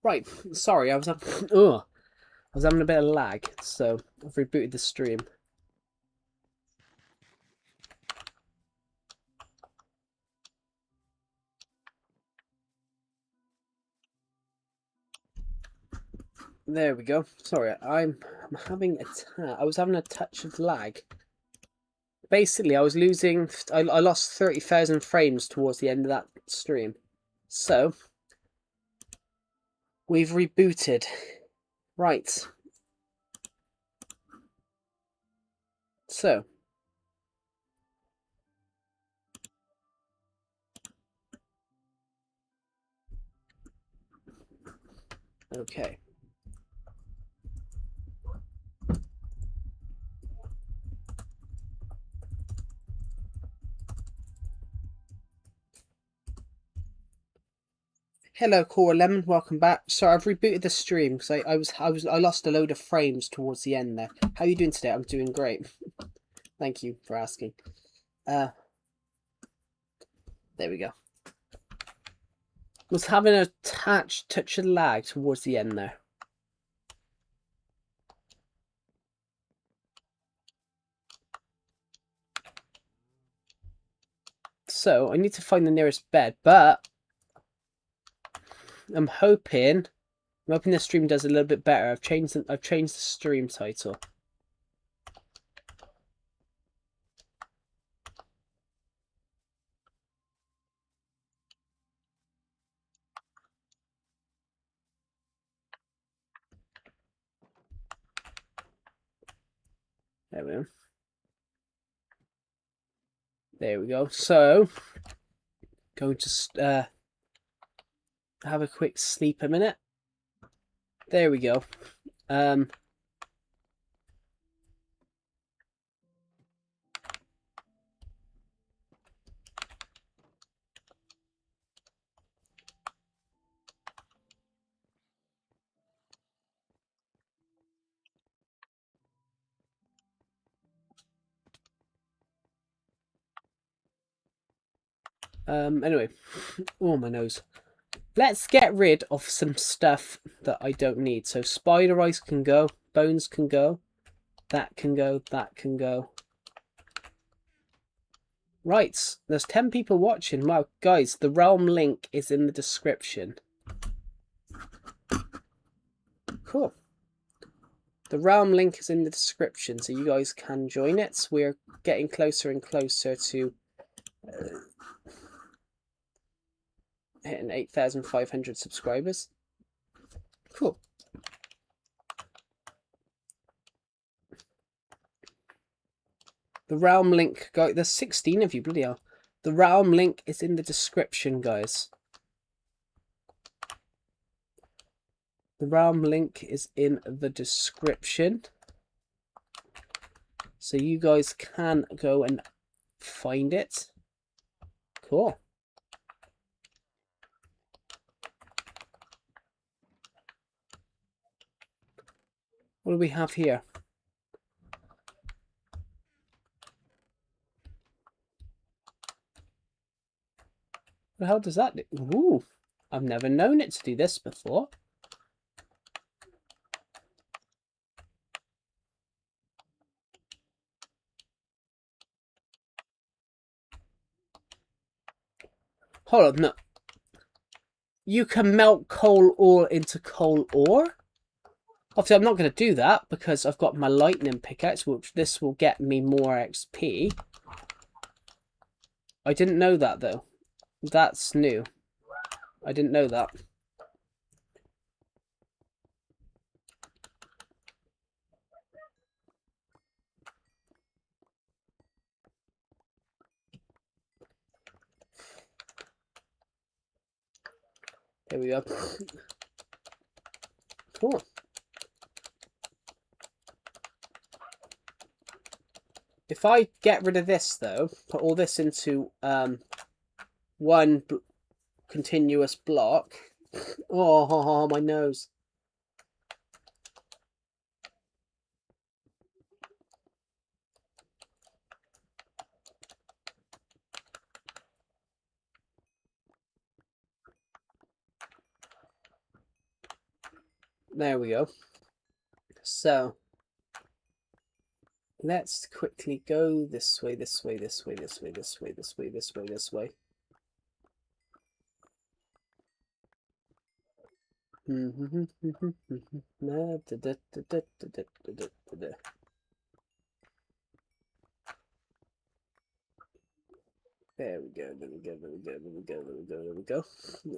Right, sorry, I was having a bit of lag, so I've rebooted the stream. There we go. Sorry, I'm having I was having a touch of lag. Basically, I lost 30,000 frames towards the end of that stream. So, we've rebooted. Right. So, okay. Hello, Cora Lemon. Welcome back. Sorry, I've rebooted the stream because I lost a load of frames towards the end there. How are you doing today? I'm doing great. Thank you for asking. There we go. Was having a touch of lag towards the end there. So I need to find the nearest bed, but I'm hoping the stream does a little bit better. I've changed the stream title. There we go. There we go. So, going to have a quick sleep a minute. There we go. Anyway, oh my nose. Let's get rid of some stuff that I don't need. So spider eyes can go, bones can go, that can go, that can go. Right, there's 10 people watching. Wow, guys, the Realm link is in the description. Cool. The Realm link is in the description, so you guys can join it. We're getting closer and closer to hitting 8,500 subscribers. Cool. The Realm link, guys, there's 16 of you, bloody hell. The Realm link is in the description, guys. The Realm link is in the description. So you guys can go and find it. Cool. What do we have here? What the hell does that do? Ooh, I've never known it to do this before. Hold on, no. You can melt coal ore into coal ore? Obviously, I'm not going to do that because I've got my lightning pickaxe, which this will get me more XP. I didn't know that, though. That's new. I didn't know that. There we go. Cool. If I get rid of this, though, put all this into one continuous block. Oh, my nose. There we go. So let's quickly go this way, this way, this way, this way, this way, this way, this way, this way. There we go, there we go, there we go, there we go, there we go, there we go.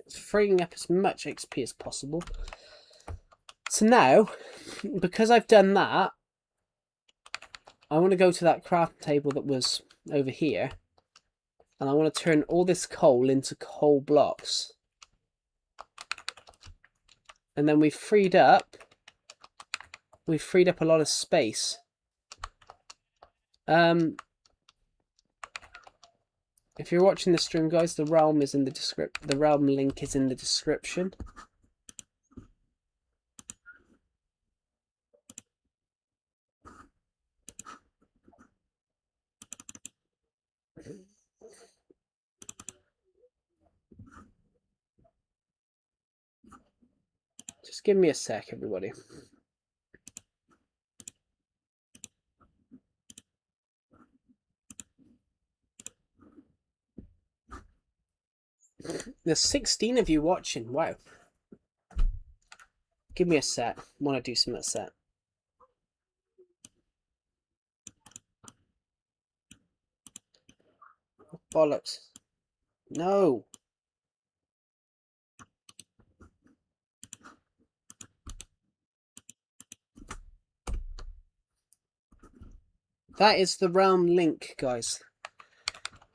It's freeing up as much XP as possible. So now, because I've done that, I want to go to that craft table that was over here. And I want to turn all this coal into coal blocks. And then we've freed up a lot of space. If you're watching the stream, guys, the realm is in the description. The realm link is in the description. Just give me a sec, everybody. There's 16 of you watching. Wow. Give me a sec. I want to do some at set. Bollocks. No. That is the realm link, guys.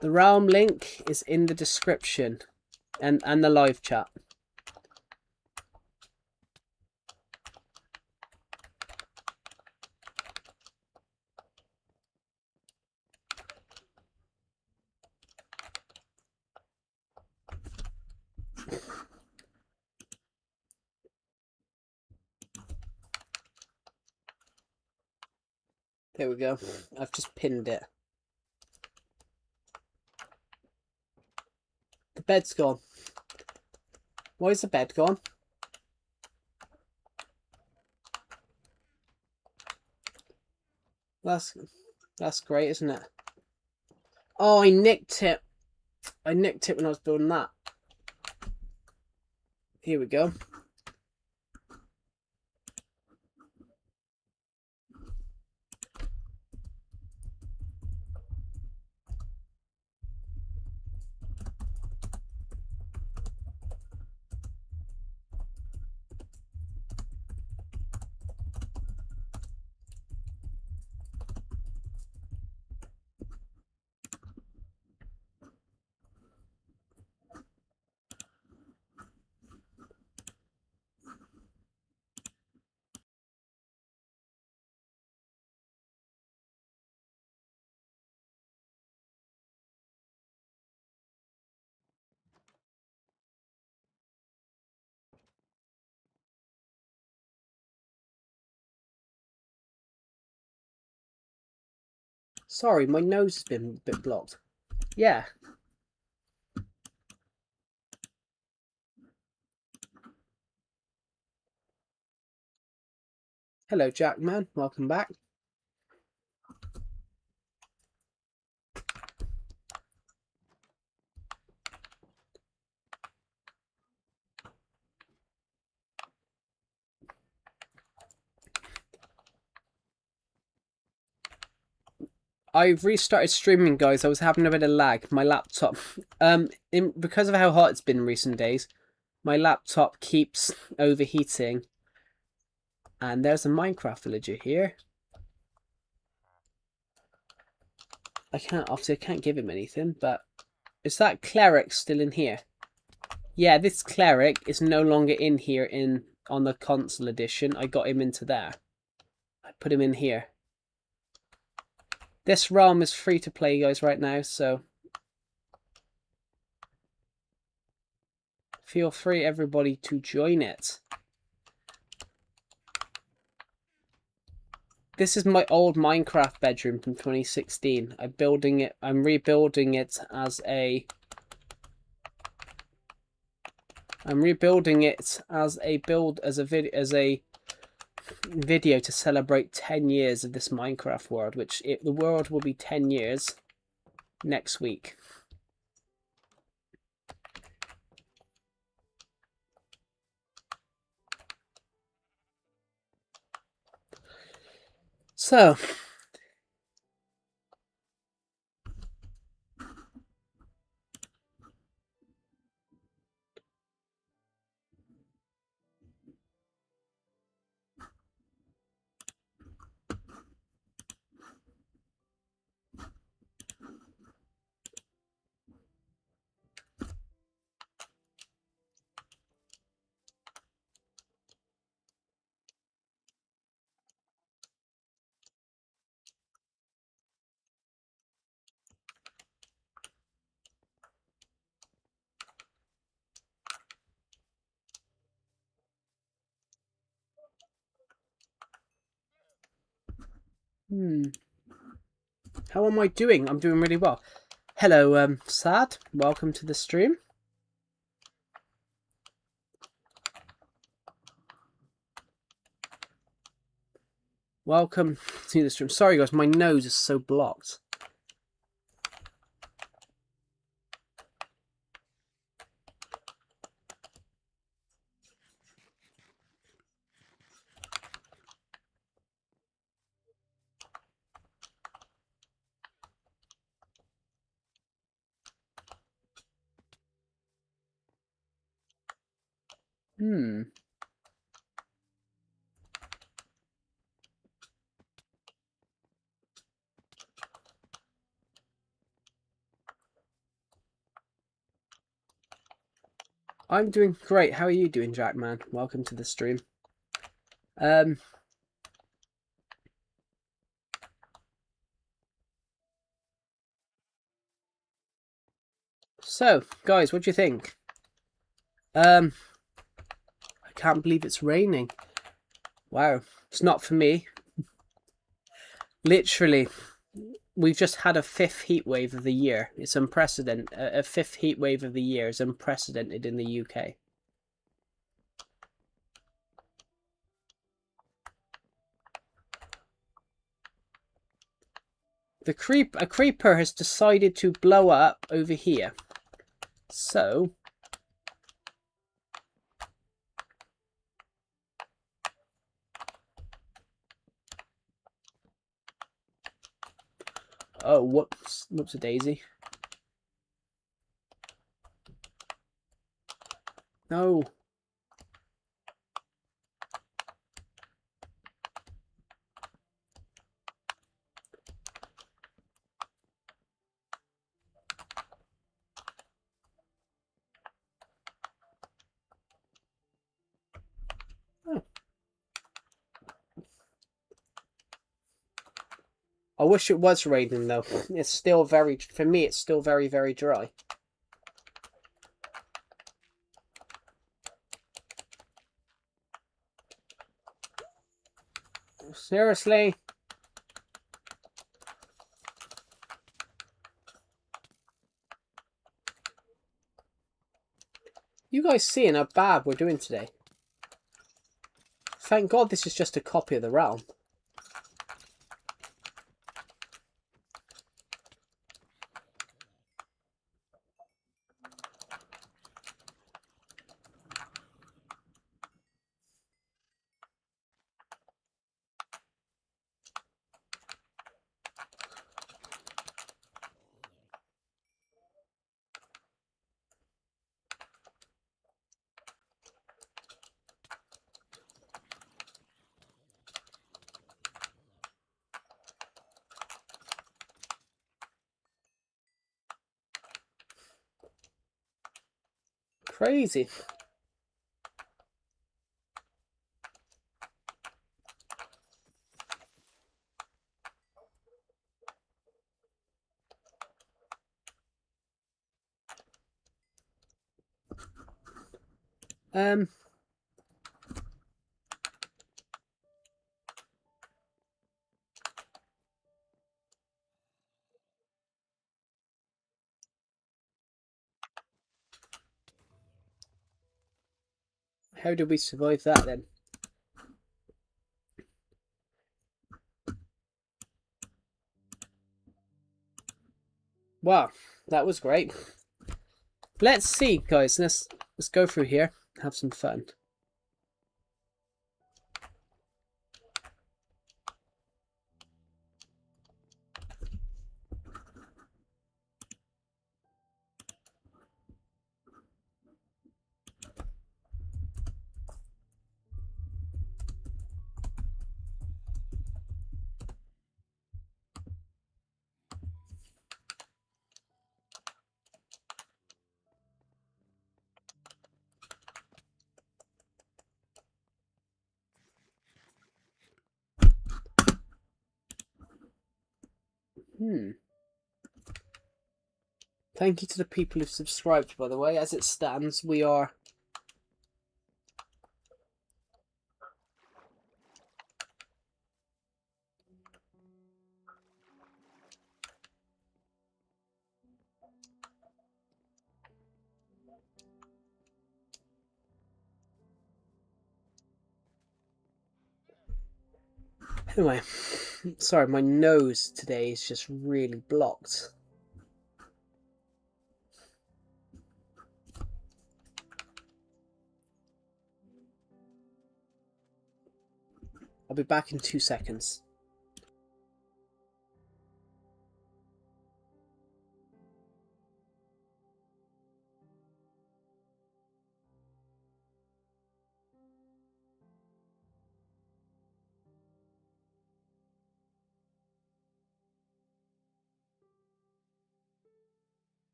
The realm link is in the description and the live chat. There we go. I've just pinned it. The bed's gone. Why is the bed gone? That's great, isn't it? Oh, I nicked it. I nicked it when I was building that. Here we go. Sorry, my nose has been a bit blocked. Yeah. Hello, Jackman. Welcome back. I've restarted streaming, guys. I was having a bit of lag. My laptop, because of how hot it's been in recent days, my laptop keeps overheating. And there's a Minecraft villager here. Obviously I can't give him anything, but is that cleric still in here? Yeah, this cleric is no longer in here on the console edition. I got him into there. I put him in here. This realm is free to play, guys, right now, so feel free, everybody, to join it. This is my old Minecraft bedroom from 2016. I'm rebuilding it as a video to celebrate 10 years of this Minecraft world, the world will be 10 years next week. So, how am I doing? I'm doing really well. Hello, Sad. Welcome to the stream. Welcome to the stream. Sorry, guys, my nose is so blocked. I'm doing great. How are you doing, Jackman? Welcome to the stream. So, guys, what do you think? I can't believe it's raining. Wow, it's not for me. Literally, we've just had a 5th heat wave of the year. It's unprecedented. A 5th heat wave of the year is unprecedented in the UK. A creeper has decided to blow up over here. So, oh, whoops a daisy. No. Oh. I wish it was raining though. It's still very, for me, it's still very, very dry. Seriously? You guys seeing how bad we're doing today? Thank God this is just a copy of the realm. Crazy. How did we survive that then? Wow, that was great. Let's see, guys. Let's go through here, have some fun. Thank you to the people who've subscribed, by the way. As it stands, we are... Anyway, sorry, my nose today is just really blocked. I'll be back in 2 seconds.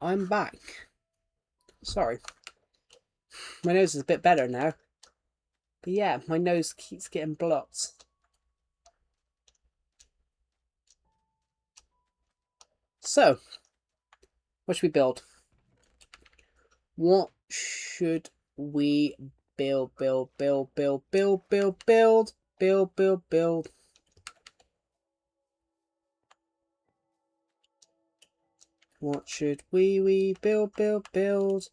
I'm back. Sorry. My nose is a bit better now. But yeah, my nose keeps getting blocked. So, what should we build? What should we build? Build. What should we build?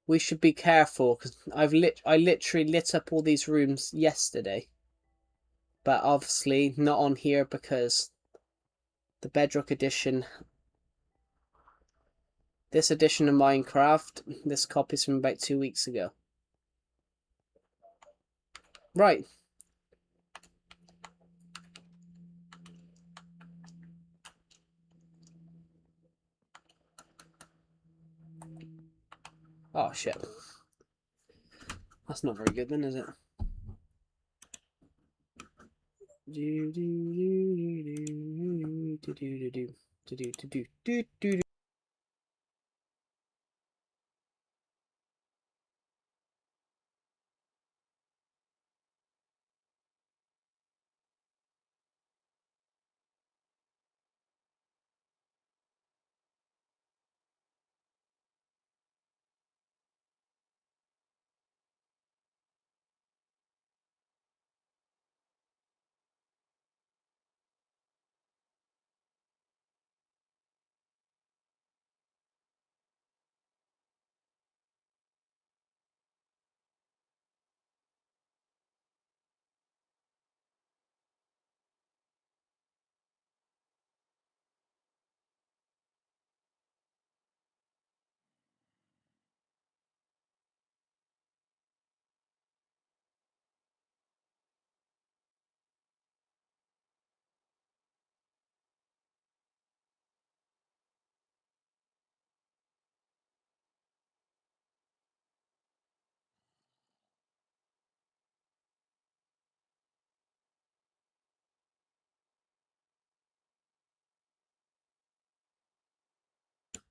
We should be careful because I literally lit up all these rooms yesterday, but obviously not on here because the Bedrock edition. This edition of Minecraft, this copy's from about 2 weeks ago. Right. Oh shit. That's not very good then, is it?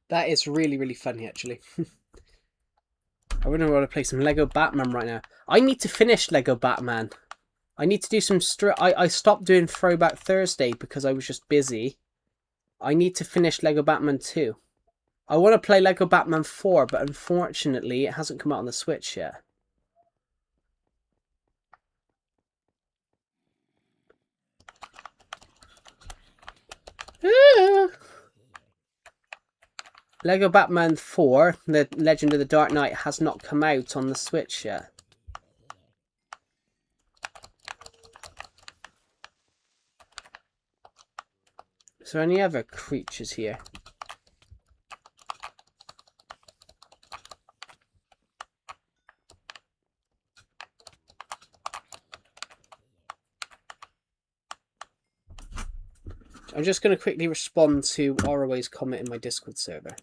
That is really, really funny, actually. I wouldn't want to play some Lego Batman right now. I need to finish Lego Batman. I need to do some... I stopped doing Throwback Thursday because I was just busy. I need to finish Lego Batman 2. I want to play Lego Batman 4, but unfortunately it hasn't come out on the Switch yet. Lego Batman 4, The Legend of the Dark Knight, has not come out on the Switch yet. Is there any other creatures here? I'm just going to quickly respond to ROA's comment in my Discord server.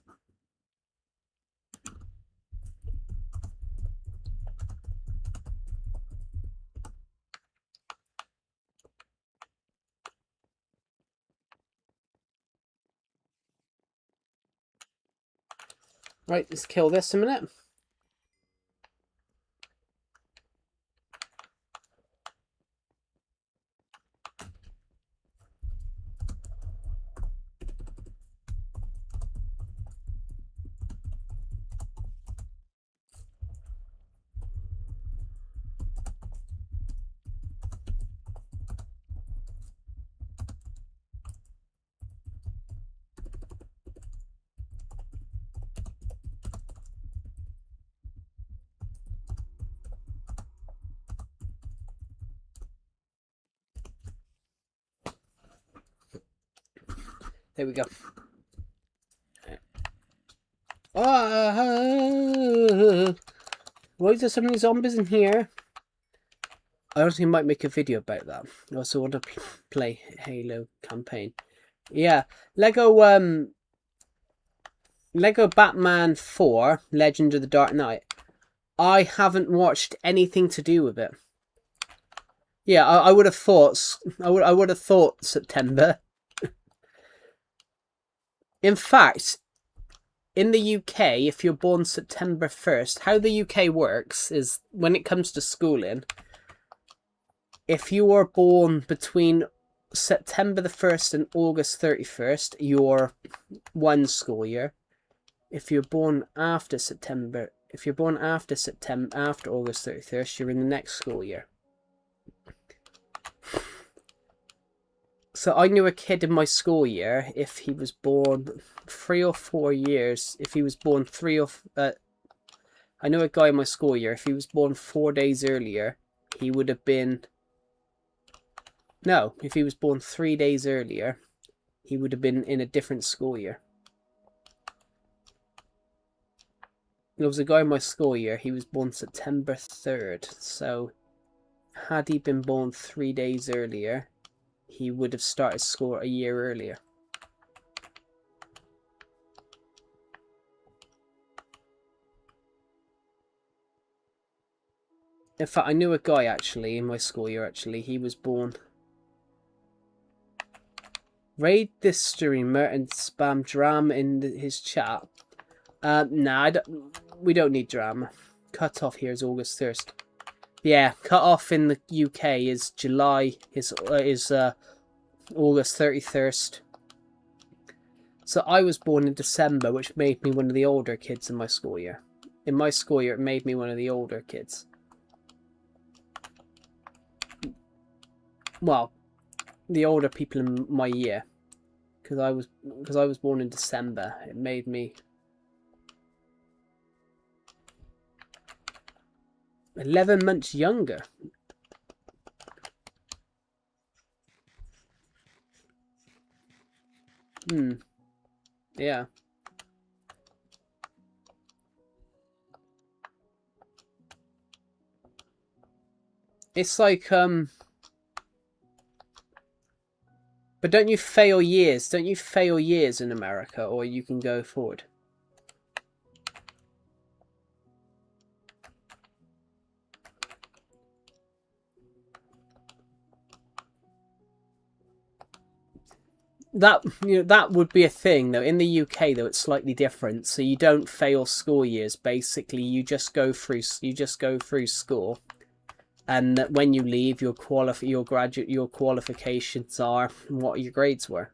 Right, let's kill this a minute. There we go. Why is there so many zombies in here? I honestly might make a video about that. I also want to play Halo campaign. Yeah, Lego Batman 4, Legend of the Dark Knight. I haven't watched anything to do with it. Yeah, I would have thought. I would have thought September. In fact, in the UK, if you're born September 1st, how the UK works is when it comes to schooling, if you are born between September the 1st and August 31st, you're one school year. If you're born after August 31st, you're in the next school year. So I knew a kid in my school year, if he was born 3 or 4 years, if he was born I know a guy in my school year, if he was born 4 days earlier, he would have been... No, if he was born 3 days earlier, he would have been in a different school year. There was a guy in my school year, he was born September 3rd, so had he been born 3 days earlier, he would have started school a year earlier. In fact, I knew a guy actually in my school year, he was born... Raid this streamer and spam drama in his chat. Nah, we don't need drama. Cut off here is August 1st. Yeah, cut off in the UK is July, is August 31st. So I was born in December, which made me one of the older kids in my school year. In my school year, it made me one of the older kids. Well, the older people in my year, because I was born in December. It made me 11 months younger. Yeah. It's like, but don't you fail years? Don't you fail years in America, or you can go forward? That that would be a thing though. In the UK though, it's slightly different. So you don't fail school years. Basically, you just go through school, and when you leave, your qualifications are what your grades were.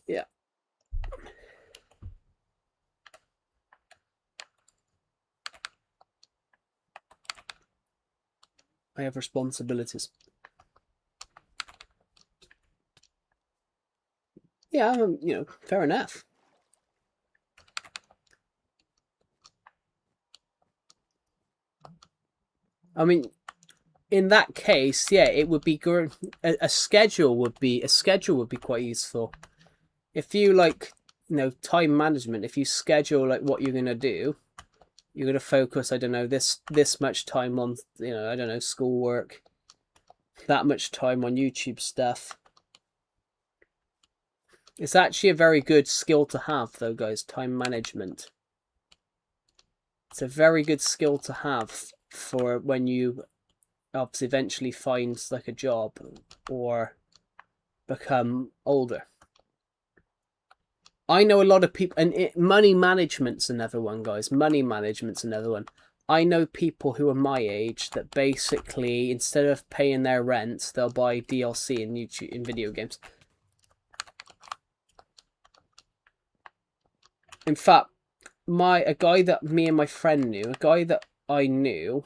Yeah. I have responsibilities. Yeah, you know, fair enough. I mean, in that case, yeah, it would be good. A schedule would be quite useful. If you like, you know, time management. If you schedule like what you're gonna do, you're gonna focus. I don't know, this much time on, you know, I don't know, schoolwork. That much time on YouTube stuff. It's actually a very good skill to have, though, guys. Time management. It's a very good skill to have for when you obviously eventually find like a job or become older. I know a lot of people, and money management's another one, guys. Money management's another one. I know people who are my age that basically, instead of paying their rent, they'll buy DLC in YouTube in video games. In fact, a guy that me and my friend knew, a guy that I knew,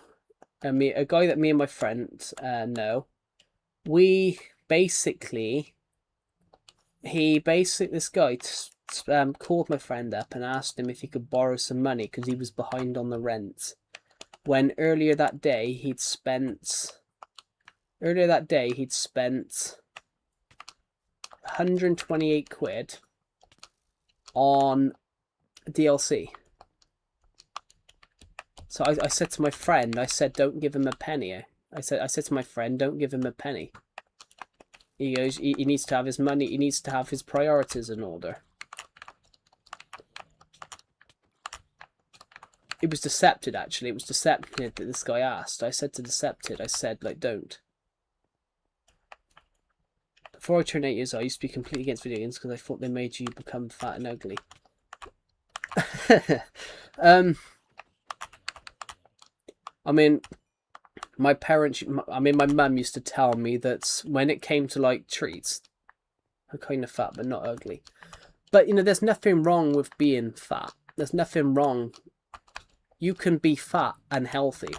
a guy that me and my friend know, we basically, this guy called my friend up and asked him if he could borrow some money because he was behind on the rent. When earlier that day he'd spent 128 quid on DLC. So I said to my friend, I said, don't give him a penny. I said to my friend, don't give him a penny. He goes, he needs to have his money, he needs to have his priorities in order. It was Decepted, actually. It was Decepted that this guy asked. I said to Decepted, I said, like, don't. Before I turned 8 years old, I used to be completely against video games because I thought they made you become fat and ugly. I mean, my mum used to tell me that when it came to, like, treats, I'm kind of fat, but not ugly. But, you know, there's nothing wrong with being fat. There's nothing wrong. You can be fat and healthy.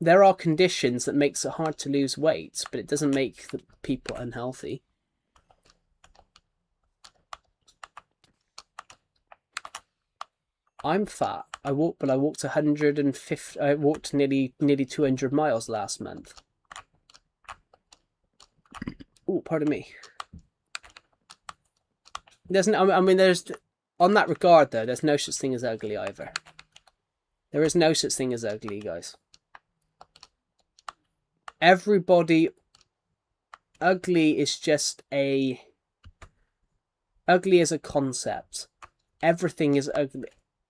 There are conditions that makes it hard to lose weight, but it doesn't make the people unhealthy. I'm fat. I walked 150. I walked nearly 200 miles last month. Oh, pardon me. There's no. I mean, there's on that regard though. There's no such thing as ugly either. There is no such thing as ugly, guys. Everybody. Ugly is just a. Ugly is a concept. Everything is ugly.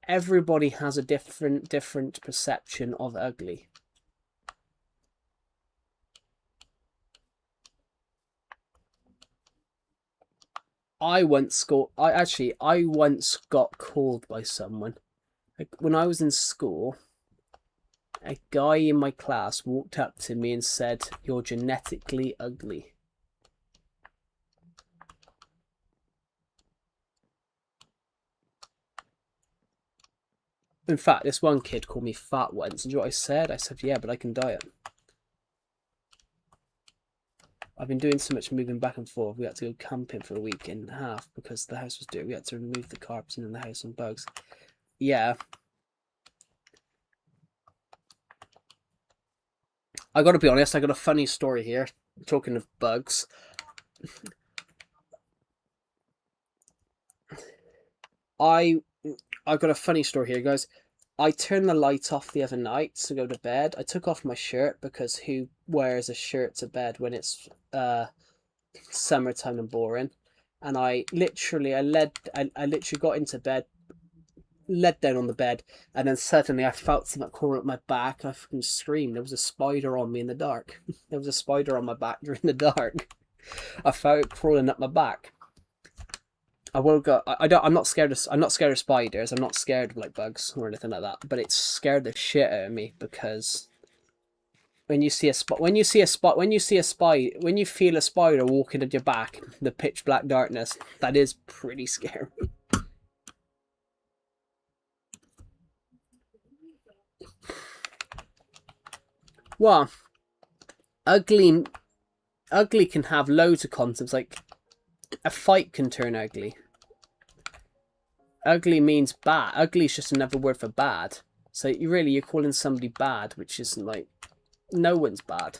Everybody has a different perception of ugly. I once got called by someone. Like, when I was in school, a guy in my class walked up to me and said, "You're genetically ugly." In fact, this one kid called me fat once. And you know what I said? I said, yeah, but I can diet. I've been doing so much moving back and forth. We had to go camping for a week and a half because the house was dirty. We had to remove the carpets in the house and bugs. Yeah. I gotta be honest, I got a funny story here. Talking of bugs. I got a funny story here, guys. I turned the light off the other night to go to bed. I took off my shirt because who wears a shirt to bed when it's summertime and boring? And I literally got into bed, led down on the bed, and then suddenly I felt something crawling up my back. I fucking screamed. There was a spider on me in the dark. There was a spider on my back during the dark. I felt it crawling up my back. I woke up. I'm not scared of spiders. I'm not scared of like bugs or anything like that. But it scared the shit out of me because When you see a spot, when you feel a spider walking at your back, the pitch black darkness, that is pretty scary. Well, ugly can have loads of concepts. Like a fight can turn ugly. Ugly means bad. Ugly is just another word for bad. So you're calling somebody bad, which isn't like, no one's bad.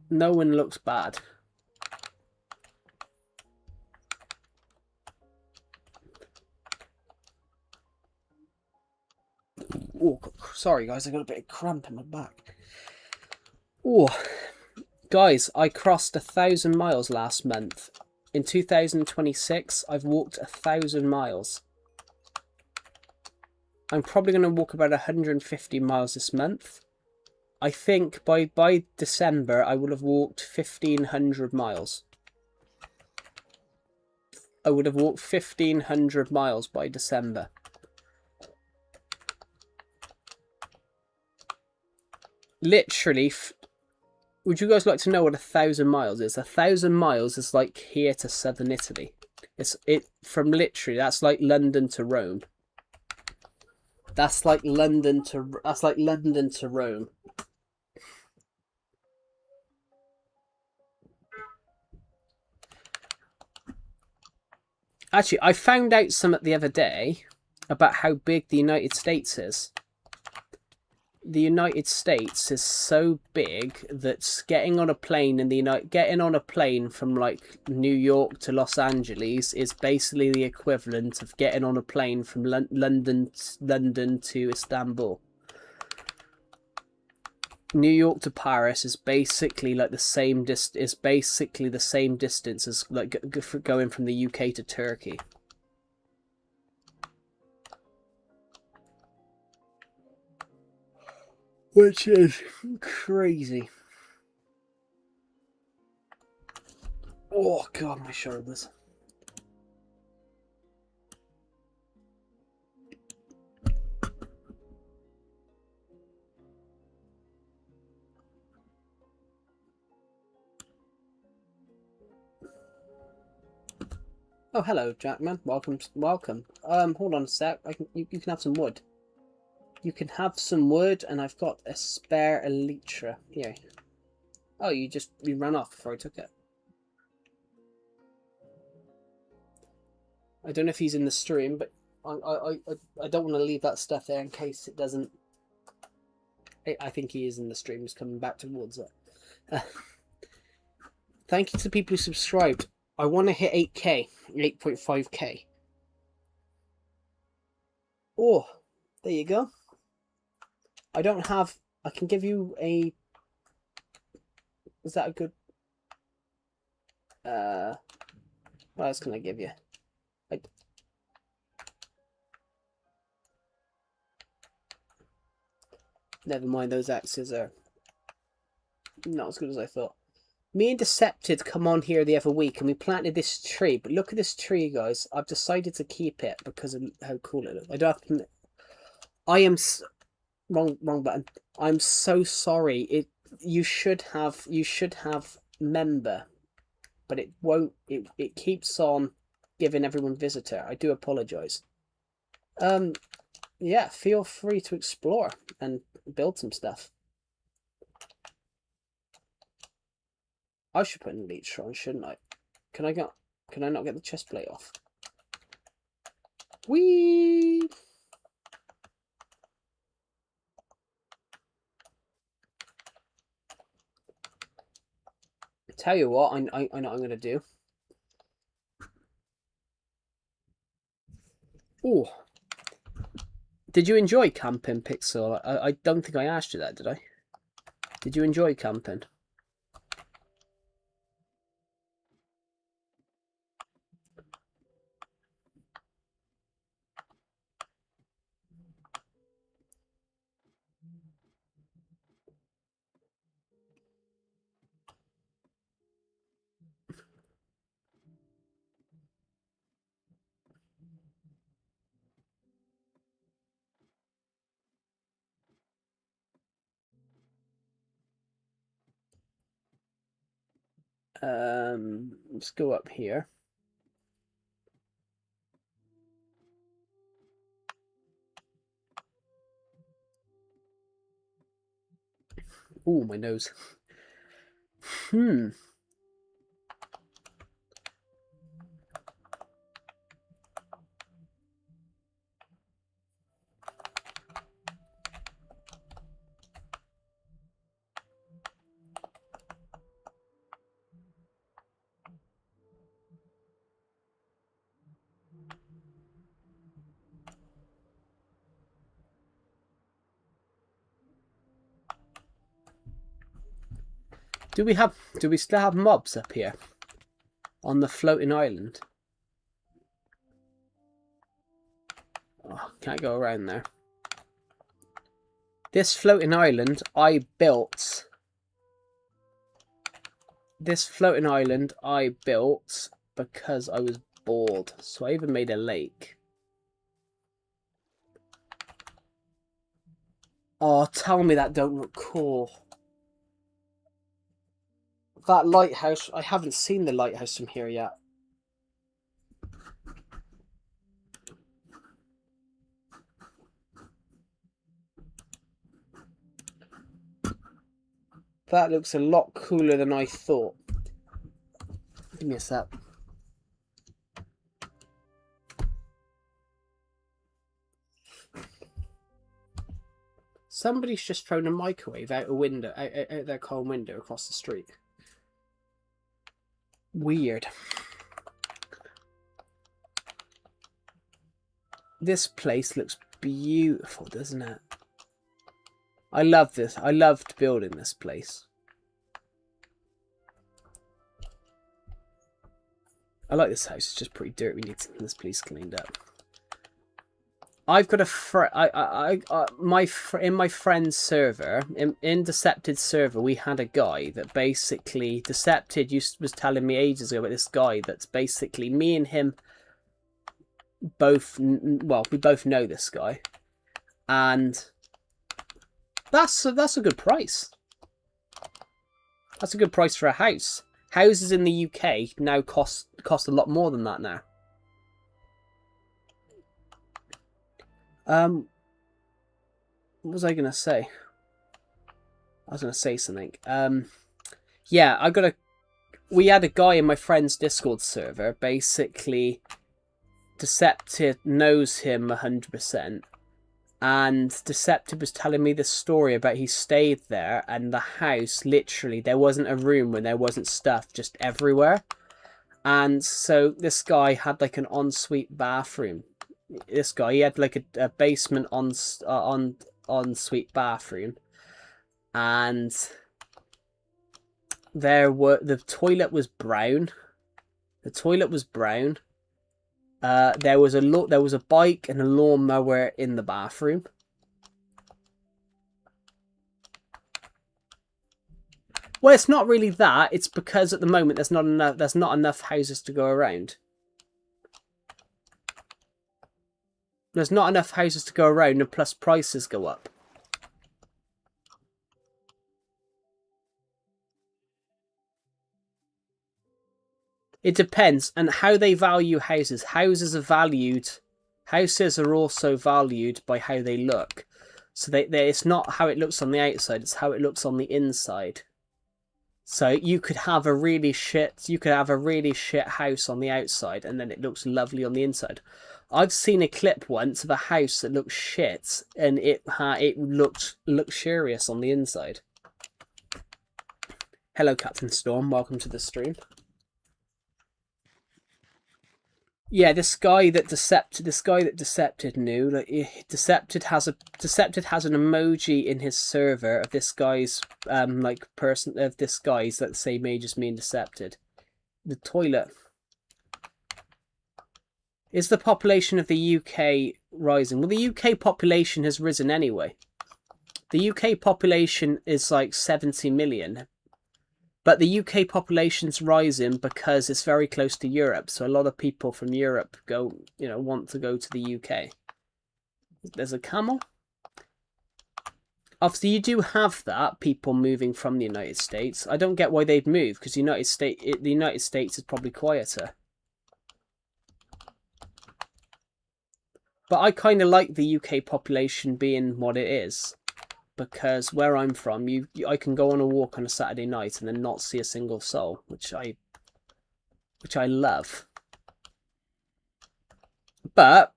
No one looks bad. Oh, sorry guys, I got a bit of cramp in my back. Oh, guys, I crossed 1,000 miles last month. In 2026, I've walked 1,000 miles. I'm probably going to walk about 150 miles this month. I think by December, I will have walked 1,500 miles. I would have walked 1,500 miles by December. Literally, would you guys like to know what 1,000 miles is? 1,000 miles is like here to southern Italy. That's like London to Rome. That's like London to Rome. Actually, I found out something the other day about how big the United States is. The United States is so big that getting on a plane from like New York to Los Angeles is basically the equivalent of getting on a plane from London to Istanbul. New York to Paris is basically like the same distance as like going from the UK to Turkey. Which is crazy. Oh god, my shoulders. Oh, hello, Jackman. Welcome. Hold on a sec. You can have some wood. You can have some wood, and I've got a spare elytra here. Oh, you ran off before I took it. I don't know if he's in the stream, but I don't want to leave that stuff there in case it doesn't. I think he is in the stream. He's coming back towards it. Thank you to the people who subscribed. I want to hit 8k, 8.5k. Oh, there you go. I can give you a... Is that a good... What else can I give you? Never mind, those axes are not as good as I thought. Me and Decepted come on here the other week and we planted this tree. But look at this tree, guys. I've decided to keep it because of how cool it is. I don't have to... I am... Wrong button. I'm so sorry. You should have member, but it won't. It keeps on giving everyone visitor. I do apologize. Yeah, feel free to explore and build some stuff. I should put an elite on, shouldn't I? Can I not get the chest plate off? Whee! Tell you what, I know what I'm gonna do. Oh, did you enjoy camping, Pixel? I don't think I asked you that, did I? Did you enjoy camping? Let's go up here. Oh, my nose. Do we still have mobs up here on the floating island? Oh, can't go around there. This floating island I built. This floating island I built because I was bored. So I even made a lake. Oh, tell me that don't look cool. That lighthouse, I haven't seen the lighthouse from here yet. That looks a lot cooler than I thought. Give me a sec. Somebody's just thrown a microwave out a window, out their car window across the street. Weird. This place looks beautiful, doesn't it? I love this. I loved building this place. I like this house. It's just pretty dirty. We need this place cleaned up. I've got in my friend's server, in Decepted server, we had a guy that basically Decepted was telling me ages ago about this guy that's basically me and him both. Well, we both know this guy, and that's a good price. That's a good price for a house. Houses in the UK now cost a lot more than that now. What was I gonna say? I was gonna say something. Yeah, we had a guy in my friend's Discord server. Basically, Decepted knows him 100%, and Decepted was telling me the story about he stayed there, and the house literally there wasn't a room where there wasn't stuff just everywhere, and so this guy had like an ensuite bathroom. This guy, he had like a basement ensuite bathroom, and the toilet was brown. The toilet was brown. There was a bike and a lawnmower in the bathroom. Well, it's not really that. It's because at the moment there's not enough houses to go around. There's not enough houses to go around, and plus prices go up. It depends on how they value houses. Houses are also valued by how they look. So it's not how it looks on the outside, it's how it looks on the inside. So you could have a really shit house on the outside, and then it looks lovely on the inside. I've seen a clip once of a house that looked shit, and it looked luxurious on the inside. Hello, Captain Storm. Welcome to the stream. Yeah, this guy that Decepted knew. Like, Decepted has an emoji in his server of this guy's this guy's that same age as me and Decepted. The toilet. Is the population of the UK rising? Well, the UK population has risen anyway. The UK population is like 70 million. But the UK population's rising because it's very close to Europe. So a lot of people from Europe want to go to the UK. There's a camel. obviously you do have that, people moving from the United States. I don't get why they'd move, because the United States is probably quieter. But I kind of like the UK population being what it is, because where I'm from, I can go on a walk on a Saturday night and then not see a single soul, which I love. But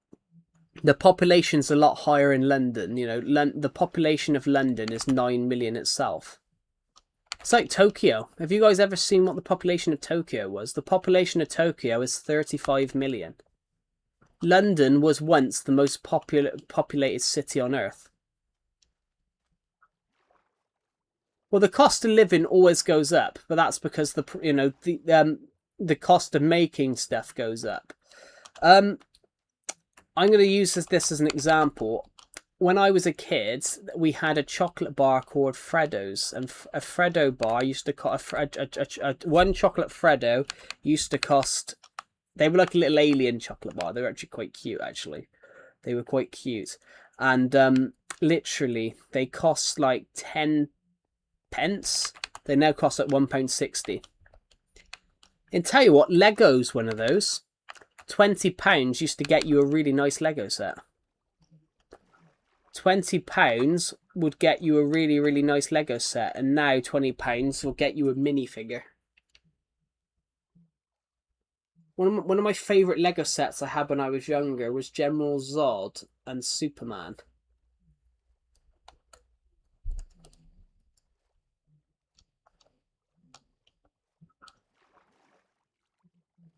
the population's a lot higher in London. You know, the population of London is 9 million itself. It's like Tokyo. Have you guys ever seen what the population of Tokyo was? The population of Tokyo is 35 million. London was once the most populated city on earth. Well, the cost of living always goes up, but that's because the cost of making stuff goes up. I'm going to use this as an example. When I was a kid, we had a chocolate bar called Freddo's, and a Freddo bar used to cost one chocolate Freddo used to cost. They were like a little alien chocolate bar. They were actually quite cute. Actually, they were quite cute, and literally they cost like 10 pence. They now cost like £1.60. And tell you what, Lego's one of those. £20 used to get you a really nice Lego set. £20 would get you a really, really nice Lego set, and now £20 will get you a minifigure. One of my favourite Lego sets I had when I was younger was General Zod and Superman.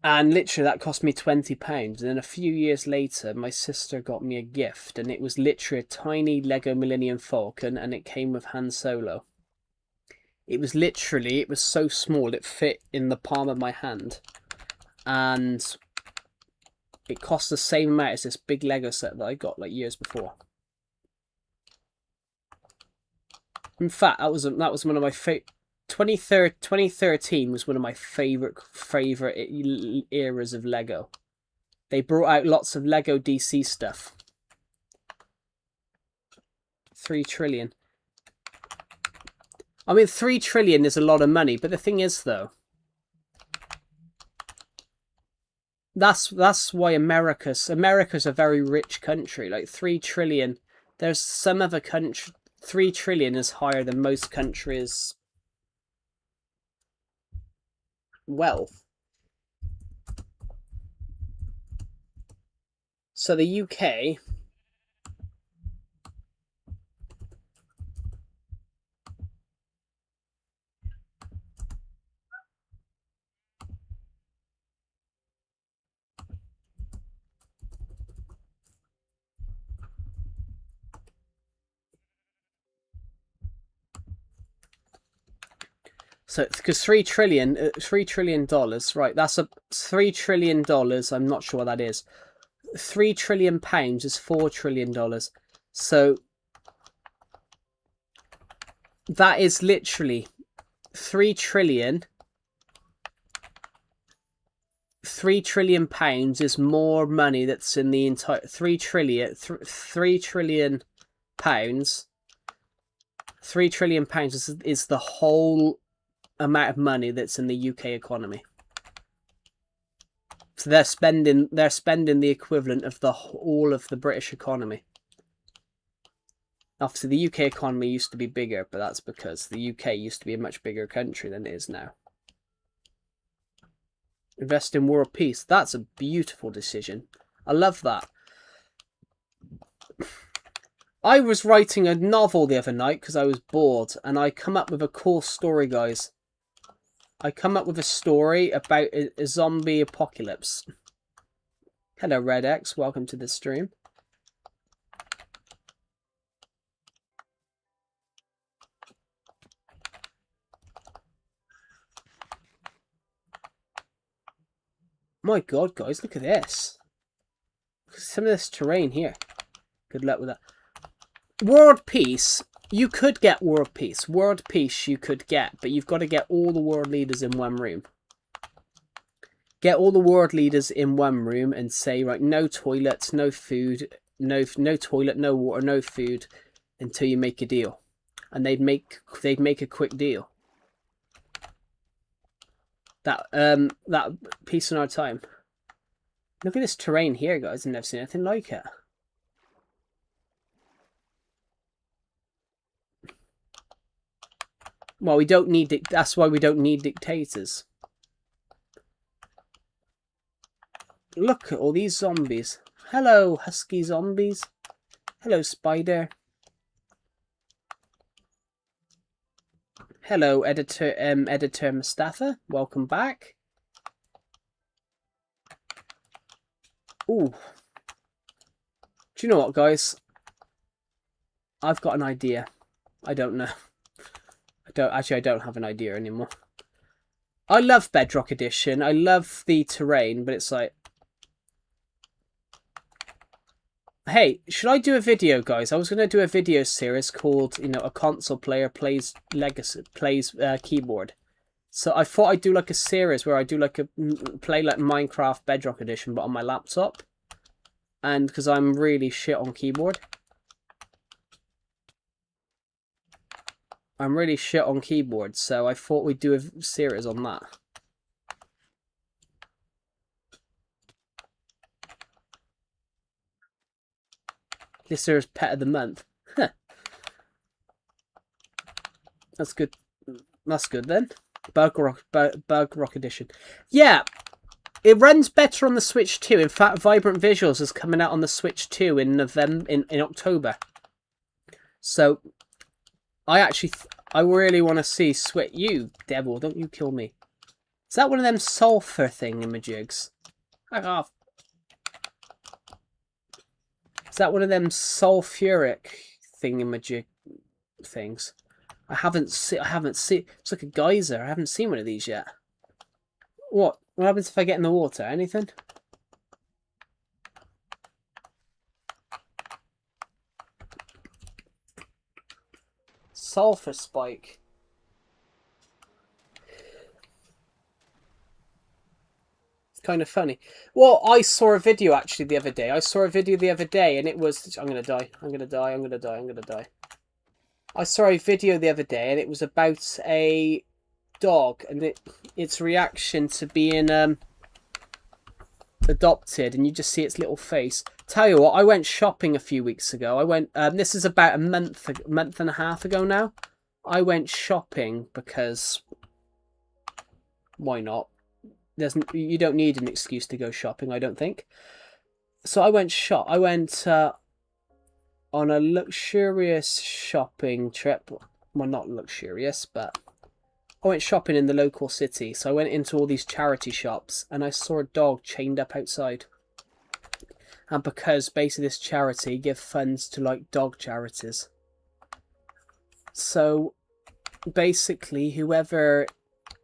And literally that cost me £20. And then a few years later, my sister got me a gift, and it was literally a tiny Lego Millennium Falcon, and it came with Han Solo. It was so small, it fit in the palm of my hand. And it cost the same amount as this big Lego set that I got like years before. In fact, that was one of my favorite. 2013 was one of my favorite eras of Lego. They brought out lots of Lego DC stuff. 3 trillion. I mean, 3 trillion is a lot of money, but the thing is, though, that's why America's a very rich country. Like 3 trillion. There's some other country. 3 trillion is higher than most countries' wealth. So the UK So, because $3 trillion, right? That's a $3 trillion. I'm not sure what that is. £3 trillion is $4 trillion. So that is literally 3 trillion. £3 trillion is more money that's in the entire 3 trillion. 3 trillion pounds. £3 trillion is the whole amount of money that's in the UK economy. So they're spending the equivalent of all of the British economy. Obviously, the UK economy used to be bigger, but that's because the UK used to be a much bigger country than it is now. Invest in world peace. That's a beautiful decision. I love that. I was writing a novel the other night because I was bored, and I come up with a cool story, guys. I come up with a story about a zombie apocalypse. Hello, Red X. Welcome to the stream. My God, guys, look at this. Look at some of this terrain here. Good luck with that. World peace. You could get world peace. World peace you could get, but you've got to get all the world leaders in one room. Get all the world leaders in one room and say, right, no toilets, no food, no toilet, no water, no food, until you make a deal. and they'd make a quick deal. That piece in our time. Look at this terrain here, guys. I've never seen anything like it. Well, we don't need that's why we don't need dictators. Look at all these zombies. Hello, husky zombies. Hello, spider. Hello, editor Mustafa. Welcome back. Ooh. Do you know what, guys? I've got an idea. I don't know. I don't have an idea anymore. I love Bedrock Edition. I love the terrain, but it's like, hey, should I do a video, guys? I was going to do a video series called, you know, a console player plays keyboard. So I thought I'd do like a series where I do like play like Minecraft Bedrock Edition, but on my laptop. And because I'm really shit on keyboard. I'm really shit on keyboard, so I thought we'd do a series on that. This year's pet of the month. Huh. That's good. That's good then. Bug Rock Edition. Yeah, it runs better on the Switch 2. In fact, Vibrant Visuals is coming out on the Switch 2 in November, in October. So I really want to see you devil, don't you kill me. Is that one of them sulfur thingamajigs? Back off. Is that one of them sulfuric thingamajig things? I haven't seen. It's like a geyser. I haven't seen one of these yet. What happens if I get in the water? Anything? Sulfur spike. It's kind of funny. Well, I saw a video actually the other day. And it was... I'm going to die. I'm going to die. I'm going to die. I'm going to die. I saw a video the other day and it was about a dog and its reaction to being adopted, and you just see its little face. Tell you what, I went shopping a few weeks ago. I went this is about a month and a half ago now. I went shopping because why not? You don't need an excuse to go shopping, I don't think. So I went on a luxurious shopping trip. Well, not luxurious, but I went shopping in the local city. So I went into all these charity shops and I saw a dog chained up outside. And because basically this charity give funds to like dog charities. So basically whoever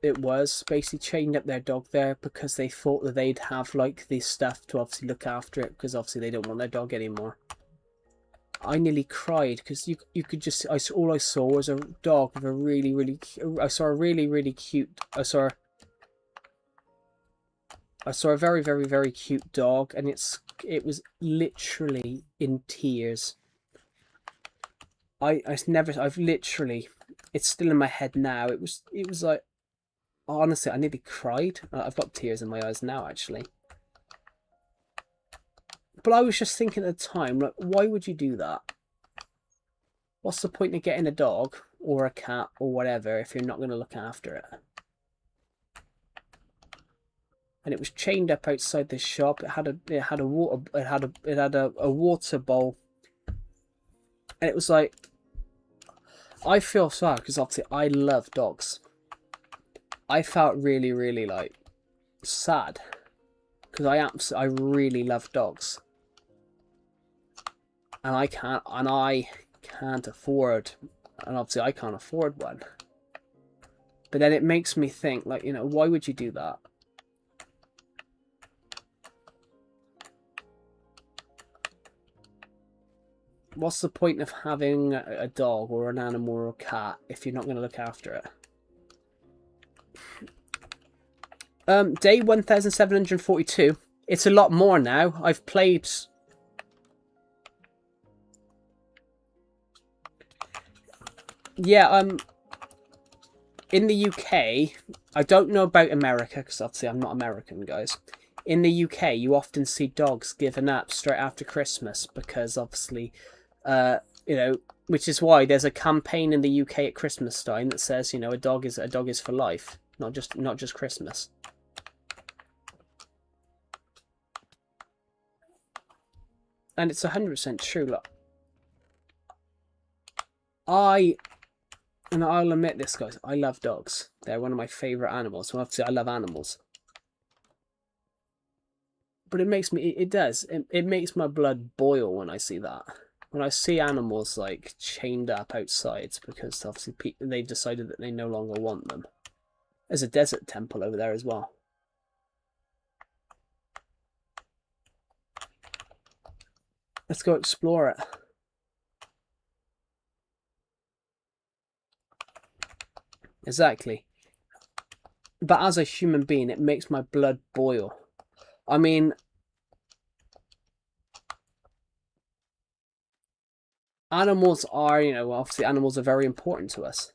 it was basically chained up their dog there because they thought that they'd have like this stuff to obviously look after it, because obviously they don't want their dog anymore. I nearly cried because you could just... all I saw was a dog with a really cute... I saw a very cute dog, and it was literally in tears. I've literally... It's still in my head now. It was like... Honestly, I nearly cried. I've got tears in my eyes now, actually. But I was just thinking at the time, like, why would you do that? What's the point of getting a dog or a cat or whatever if you're not going to look after it? And it was chained up outside this shop. It had a water bowl, and it was like, I feel sad because obviously I love dogs. I felt really like sad because I really love dogs. And I can't afford, and obviously I can't afford one. But then it makes me think, like, you know, why would you do that? What's the point of having a dog or an animal or a cat if you're not going to look after it? Day 1742. It's a lot more now. I've played... Yeah, in the UK, I don't know about America because obviously I'm not American, guys. In the UK, you often see dogs given up straight after Christmas because obviously, you know, which is why there's a campaign in the UK at Christmas time that says, you know, a dog is for life, not just Christmas. And it's 100% true. Look, and I'll admit this, guys, I love dogs. They're one of my favourite animals. So obviously, I love animals. But it makes me, it makes my blood boil when I see that. When I see animals, like, chained up outside because obviously they've decided that they no longer want them. There's a desert temple over there as well. Let's go explore it. Exactly. But as a human being, it makes my blood boil. I mean, animals are, you know, obviously animals are very important to us.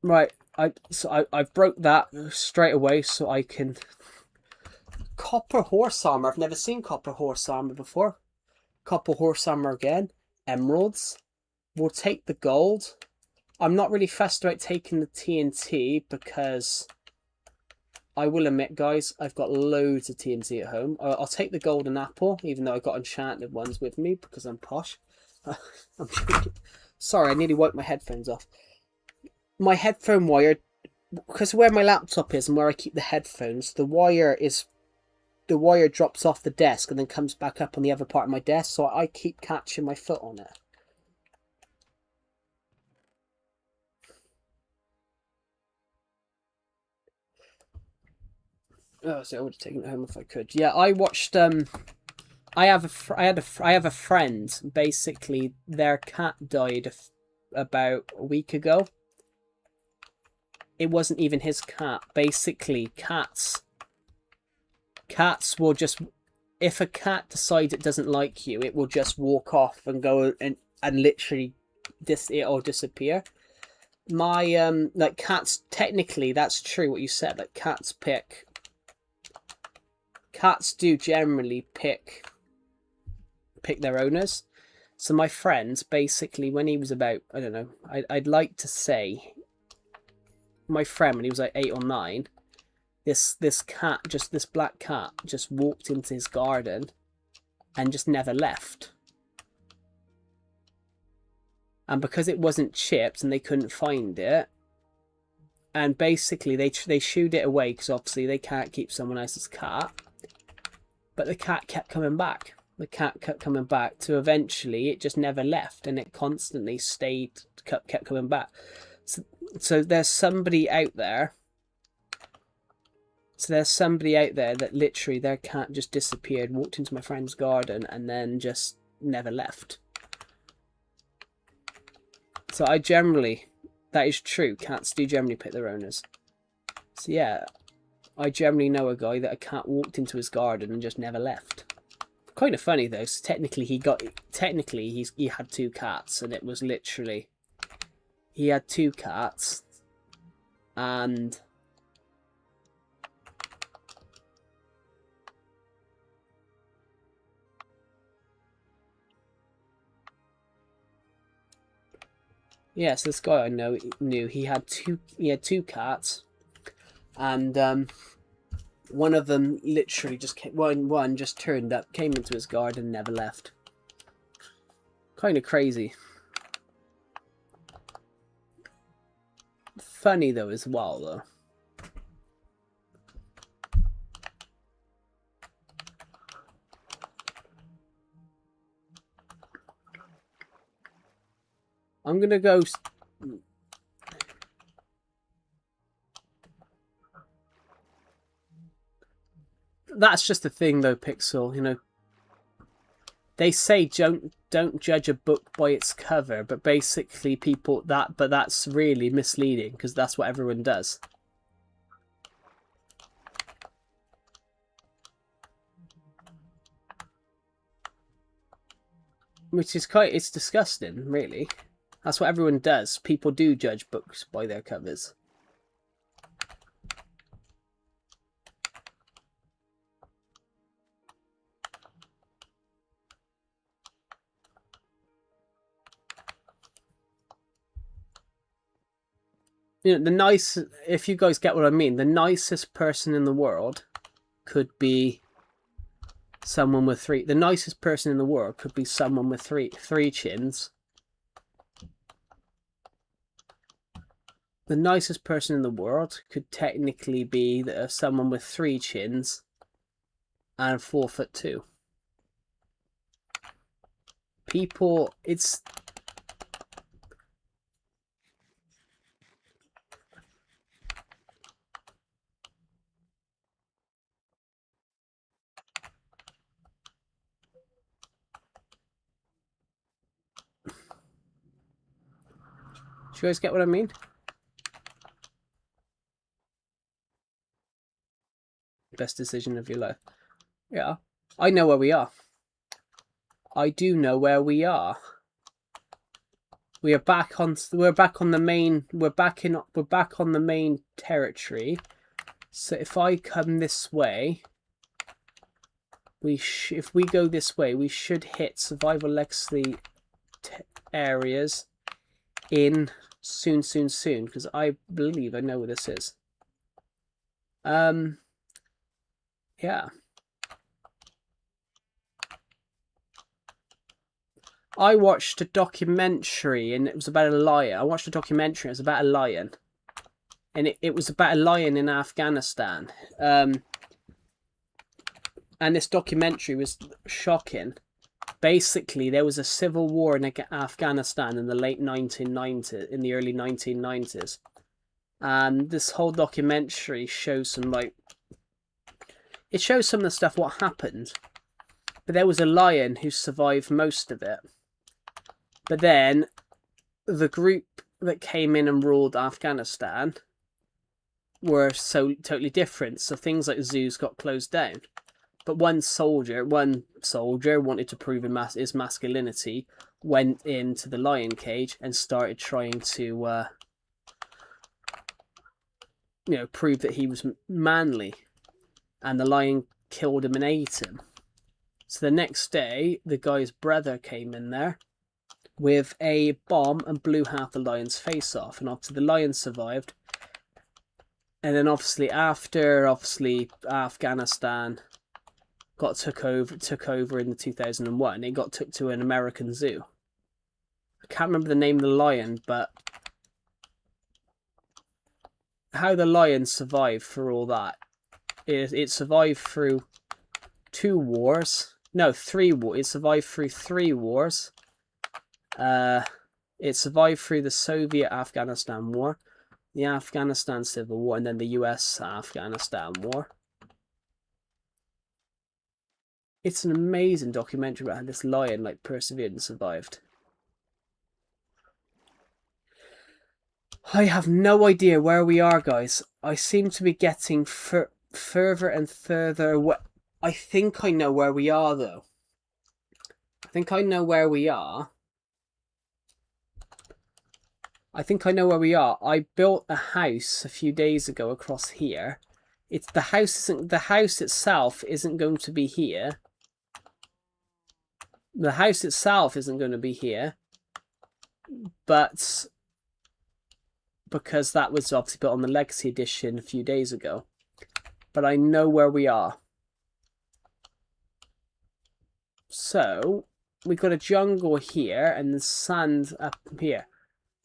Right, I broke that straight away so I can... Copper horse armor. I've never seen copper horse armor before. Copper horse armor again. Emeralds. We'll take the gold. I'm not really fussed about taking the TNT because I will admit, guys, I've got loads of TNT at home. I'll take the golden apple, even though I got enchanted ones with me because I'm posh. Sorry, I nearly wiped my headphones off. My headphone wire, because where my laptop is and where I keep the headphones, the wire drops off the desk and then comes back up on the other part of my desk, so I keep catching my foot on it. Oh, so I would have taken it home if I could. Yeah, I watched. I have a friend. Basically, their cat died about a week ago. It wasn't even his cat. Basically, cats will just, if a cat decides it doesn't like you, it will just walk off and go and literally it'll disappear. My like cats, technically that's true what you said, like cats do generally pick their owners. So my friend, basically, when he was about, I don't know, I'd like to say my friend, when he was like 8 or 9, this black cat just walked into his garden and just never left. And because it wasn't chipped and they couldn't find it, and basically they shooed it away because obviously they can't keep someone else's cat, but the cat kept coming back. The cat kept coming back to eventually it just never left, and it constantly kept coming back. So there's somebody out there. So there's somebody out there that literally their cat just disappeared, walked into my friend's garden, and then just never left. So that is true. Cats do generally pick their owners. So yeah, I generally know a guy that a cat walked into his garden and just never left. Kind of funny though. So technically he had 2 cats, and it was literally he had 2 cats, and yes, this guy I knew he had 2 cats, and one of them literally just one just turned up, came into his garden, never left. Kind of crazy. Funny though as well though. I'm gonna go. That's just the thing though, Pixel, you know. They say don't judge a book by its cover, but basically that's really misleading because that's what everyone does. Which is it's disgusting, really. That's what everyone does. People do judge books by their covers. You know, if you guys get what I mean, the nicest person in the world could be someone with three. The nicest person in the world could be someone with three chins. The nicest person in the world could technically be someone with 3 chins and 4'2". People, it's... Do you guys get what I mean? Best decision of your life. Yeah. I know where we are. I do know where we are. We're back on the main territory. So if I come this way, if we go this way, we should hit survival legacy areas in soon, because I believe I know where this is. Yeah. I watched a documentary and it was about a lion. I watched a documentary, it was about a lion. And it was about a lion in Afghanistan. And this documentary was shocking. Basically, there was a civil war in Afghanistan in the late 1990s, in the early 1990s. And this whole documentary shows some, it shows some of the stuff, what happened. But there was a lion who survived most of it. But then, the group that came in and ruled Afghanistan were so totally different. So things like zoos got closed down. But one soldier wanted to prove his masculinity, went into the lion cage and started trying to, prove that he was manly. And the lion killed him and ate him. So the next day, the guy's brother came in there with a bomb and blew half the lion's face off. And obviously the lion survived. And then obviously after Afghanistan took over in the 2001, it got took to an American zoo. I can't remember the name of the lion, but how the lion survived for all that. It survived through 3 wars. It survived through 3 wars. It survived through the Soviet-Afghanistan War, the Afghanistan Civil War, and then the US-Afghanistan War. It's an amazing documentary about how this lion persevered and survived. I have no idea where we are, guys. I seem to be getting further and further away. I think I know where we are, though. I think I know where we are. I built a house a few days ago across here. The house itself isn't going to be here. The house itself isn't going to be here, but because that was obviously built on the Legacy Edition a few days ago. But I know where we are. So, we've got a jungle here and the sand up here.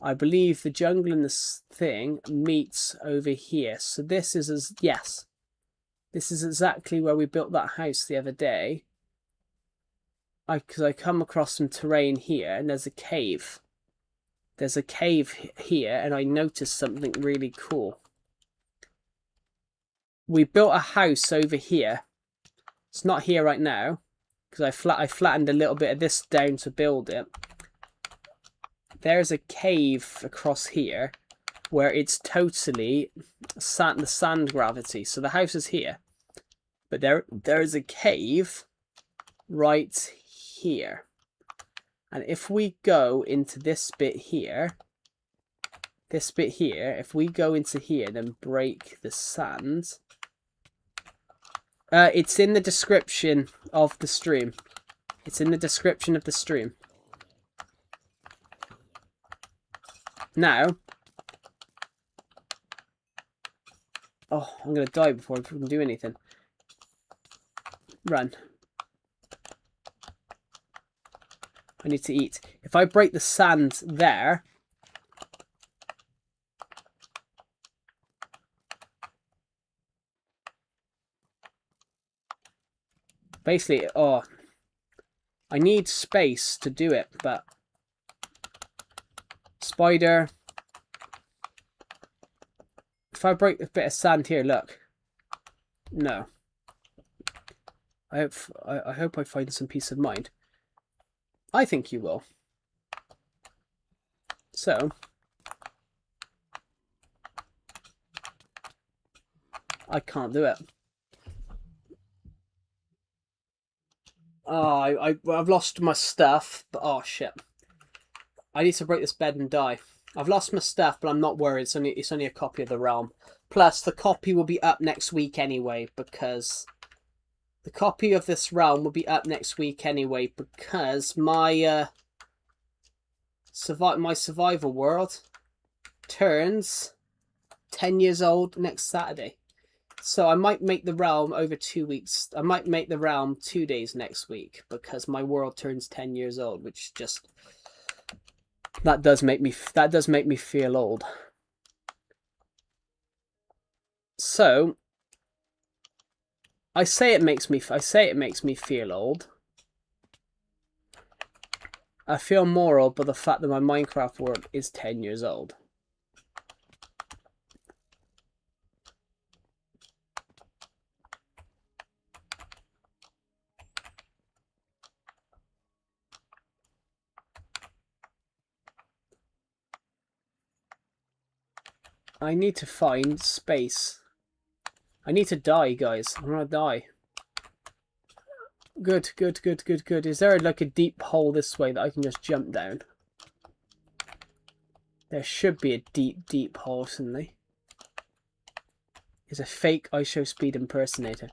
I believe the jungle and this thing meets over here. So this is, yes. This is exactly where we built that house the other day. Because I come across some terrain here and there's a cave. There's a cave here and I noticed something really cool. We built a house over here. It's not here right now because I flattened a little bit of this down to build it. There's a cave across here where it's totally the sand gravity. So the house is here. But there is a cave right here. And if we go into this bit here, if we go into here, then break the sand. It's in the description of the stream. It's in the description of the stream. Now, oh, I'm going to die before I can do anything. Run. I need to eat. If I break the sand there, basically, oh, I need space to do it, but spider. If I break a bit of sand here, look. No. I hope I find some peace of mind. I think you will. So, I can't do it. Oh, I've lost my stuff, but oh shit. I need to break this bed and die. I've lost my stuff, but I'm not worried. It's only a copy of the realm. Plus, the copy will be up next week anyway, because the copy of this realm will be up next week anyway, because my my survival world turns 10 years old next Saturday. So I might make the realm over 2 weeks. I might make the realm 2 days next week, because my world turns 10 years old, which just that does make me feel old. So I say it makes me feel old. I feel more old by the fact that my Minecraft world is 10 years old. I need to find space. I need to die, guys. I'm gonna die. Good. Is there like a deep hole this way that I can just jump down? There should be a deep hole, suddenly. It's a fake IShowSpeed impersonator.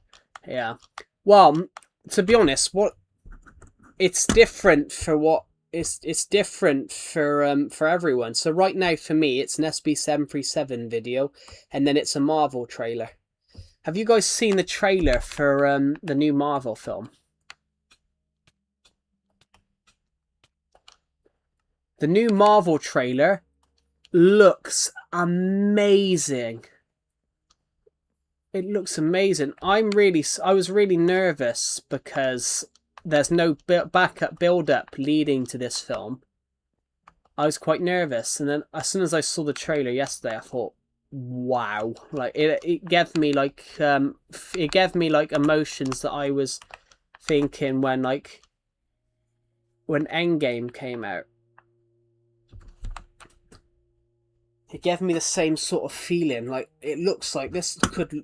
Yeah. Well, to be honest, it's different for what it's different for everyone. So right now for me, it's an SB737 video, and then it's a Marvel trailer. Have you guys seen the trailer for the new Marvel film? The new Marvel trailer looks amazing. It looks amazing. I was really nervous because there's no backup build-up leading to this film. I was quite nervous, and then as soon as I saw the trailer yesterday, I thought, wow. Like it gave me like emotions that I was thinking when Endgame came out. It gave me the same sort of feeling. Like it looks like this could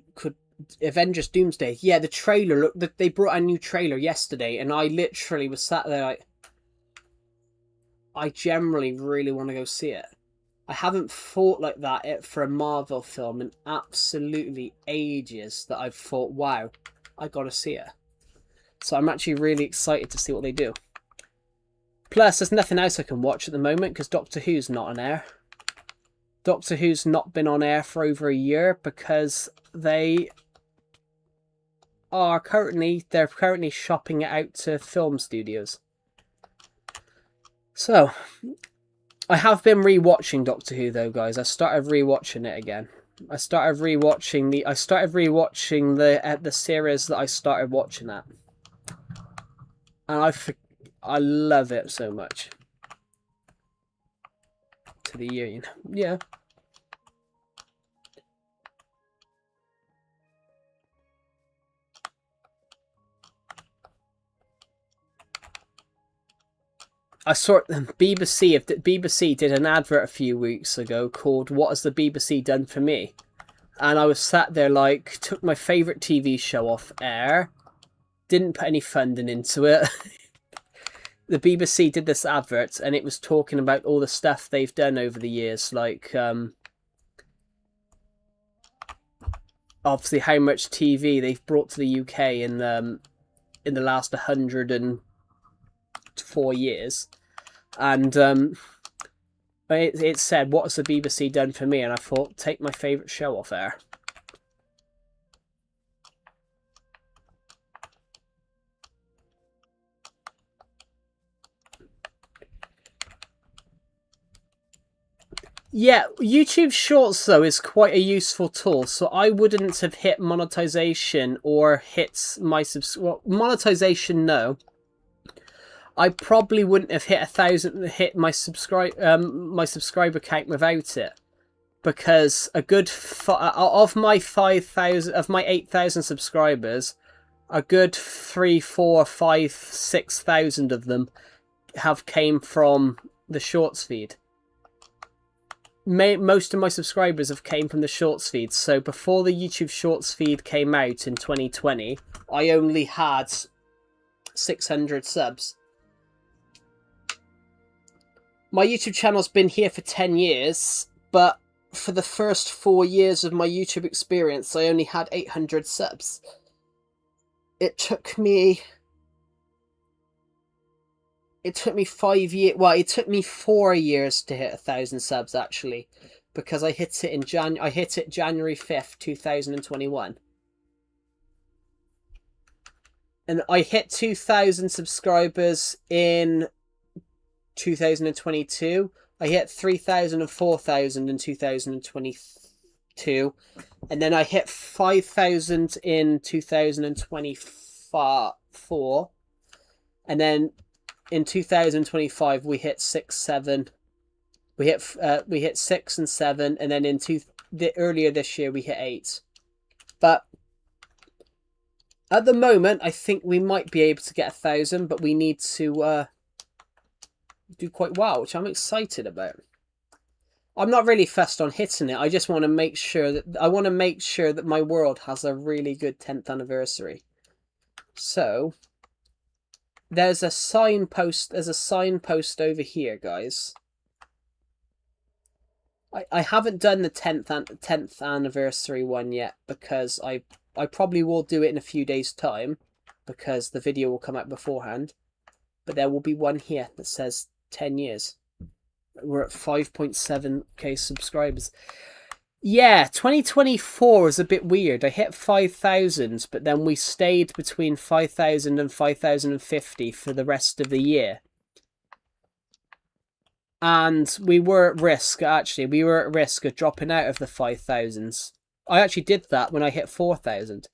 Avengers Doomsday. Yeah, the trailer, look, they brought a new trailer yesterday, and I literally was sat there like, I generally really want to go see it. I haven't thought like that for a Marvel film in absolutely ages, that I've thought, wow, I gotta see it. So I'm actually really excited to see what they do. Plus, there's nothing else I can watch at the moment, because Doctor Who's not on air. Doctor Who's not been on air for over a year because they're currently shopping it out to film studios. So I have been rewatching Doctor Who though, guys. I started rewatching it again. I started rewatching the series that I started watching at, and I love it so much. To the Union, yeah. I saw BBC did an advert a few weeks ago called "What Has the BBC Done for Me?" And I was sat there like, took my favourite TV show off air, didn't put any funding into it, the BBC did this advert, and it was talking about all the stuff they've done over the years, like obviously how much TV they've brought to the UK in the last 104 years, and it said, "What has the BBC done for me?" And I thought, take my favourite show off air. Yeah, YouTube Shorts, though, is quite a useful tool, so I wouldn't have hit monetization or hit my monetization, no. I probably wouldn't have hit my subscriber count without it, because a good of my 5,000 of my 8,000 subscribers, a good 3, 4, 5, 6,000 of them have came from the Shorts feed. Most of my subscribers have came from the Shorts feed. So before the YouTube Shorts feed came out in 2020, I only had 600 subs. My YouTube channel's been here for 10 years, but for the first 4 years of my YouTube experience, I only had 800 subs. It took me 5 years. Well, it took me 4 years to hit 1,000 subs, actually, because I hit it in January 5th, 2021, and I hit 2,000 subscribers in 2022. I hit 3,000 and 4,000 in 2022, and then I hit 5,000 in 2024, and then in 2025 we hit 6, 7. We hit 6 and 7, and then earlier this year we hit 8. But at the moment, I think we might be able to get 1,000, but we need to do quite well, which I'm excited about. I'm not really fussed on hitting it. I just want to make sure that my world has a really good 10th anniversary. So there's a signpost. There's a signpost over here, guys. I haven't done the 10th anniversary one yet, because I probably will do it in a few days' time, because the video will come out beforehand. But there will be one here that says 10 years. We're at 5.7k subscribers. Yeah, 2024 was a bit weird. I hit 5,000, but then we stayed between 5,000 and 5,050 for the rest of the year. And we were at risk, actually. We were at risk of dropping out of the 5,000s. I actually did that when I hit 4,000.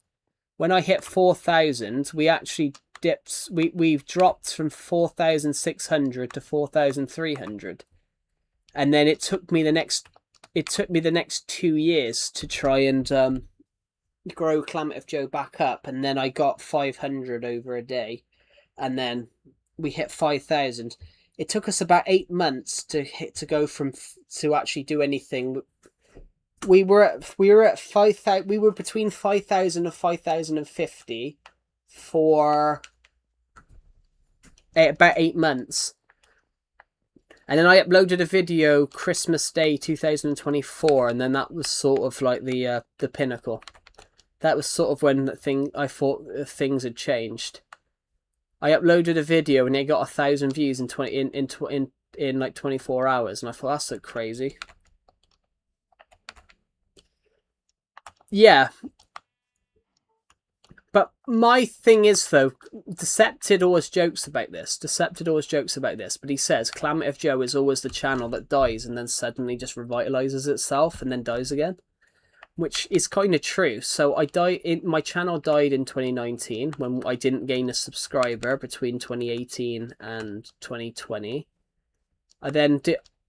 When I hit 4,000, we actually dipped. We've dropped from 4,600 to 4,300. And then it took me the next 2 years to try and grow Climate of Joe back up, and then I got 500 over a day, and then we hit 5,000. It took us about 8 months to actually do anything. We were at 5,000. We were between 5,000 and 5,050 for about 8 months. And then I uploaded a video Christmas Day 2024, and then that was sort of like the pinnacle. That was sort of when I thought things had changed. I uploaded a video and it got 1,000 views in like 24 hours, and I thought, that's so crazy. Yeah. But my thing is, though, Decepted always jokes about this. But he says Climate of Joe is always the channel that dies and then suddenly just revitalizes itself and then dies again, which is kind of true. So my channel died in 2019 when I didn't gain a subscriber between 2018 and 2020.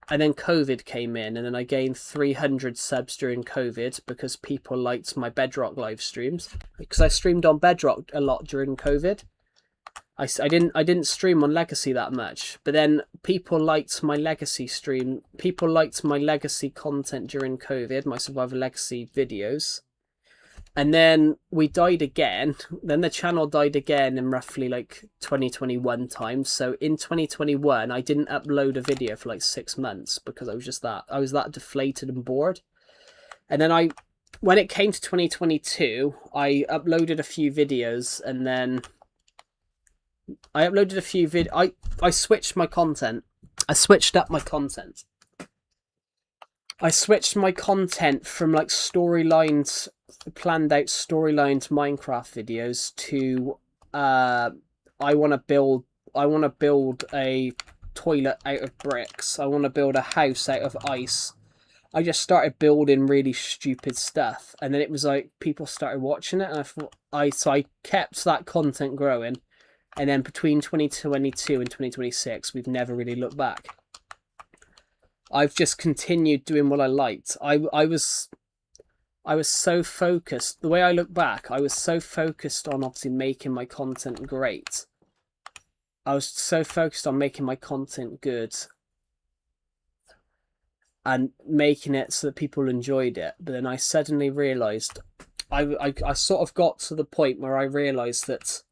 And then COVID came in, and then I gained 300 subs during COVID because people liked my Bedrock live streams. Because I streamed on Bedrock a lot during COVID. I didn't stream on Legacy that much, but then people liked my Legacy stream. People liked my Legacy content during COVID, my Survivor Legacy videos. And then we died again. Then the channel died again in roughly like 2021 time. So in 2021, I didn't upload a video for like 6 months because I was that deflated and bored. And then when it came to 2022, I uploaded a few videos, and then I uploaded a few I switched my content. I switched up my content. I switched my content from like storylines, planned out storylines Minecraft videos to I want to build a toilet out of bricks. I want to build a house out of ice. I just started building really stupid stuff, and then it was like people started watching it, and I kept that content growing, and then between 2022 and 2026, we've never really looked back. I've just continued doing what I liked. I was so focused. The way I look back, I was so focused on obviously making my content great. I was so focused on making my content good and making it so that people enjoyed it. But then I suddenly realised, I sort of got to the point where I realised that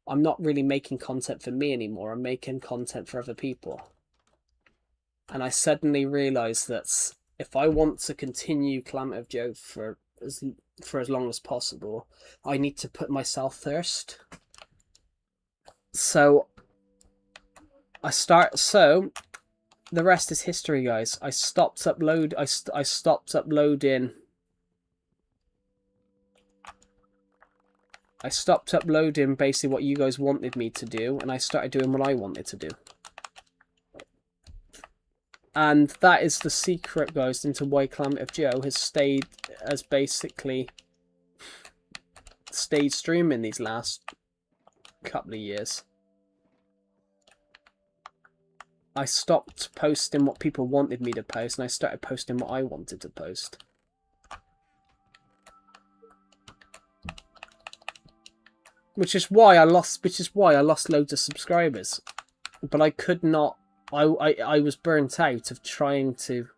I'm not really making content for me anymore. I'm making content for other people. And I suddenly realised that if I want to continue Calamity of Joe for as long as possible, I need to put myself first. So the rest is history, guys. I stopped uploading basically what you guys wanted me to do, and I started doing what I wanted to do. And that is the secret, guys, into why Calamity of Joe has basically stayed streaming these last couple of years. I stopped posting what people wanted me to post, and I started posting what I wanted to post. Which is why I lost loads of subscribers. But I could not. I was burnt out of trying to,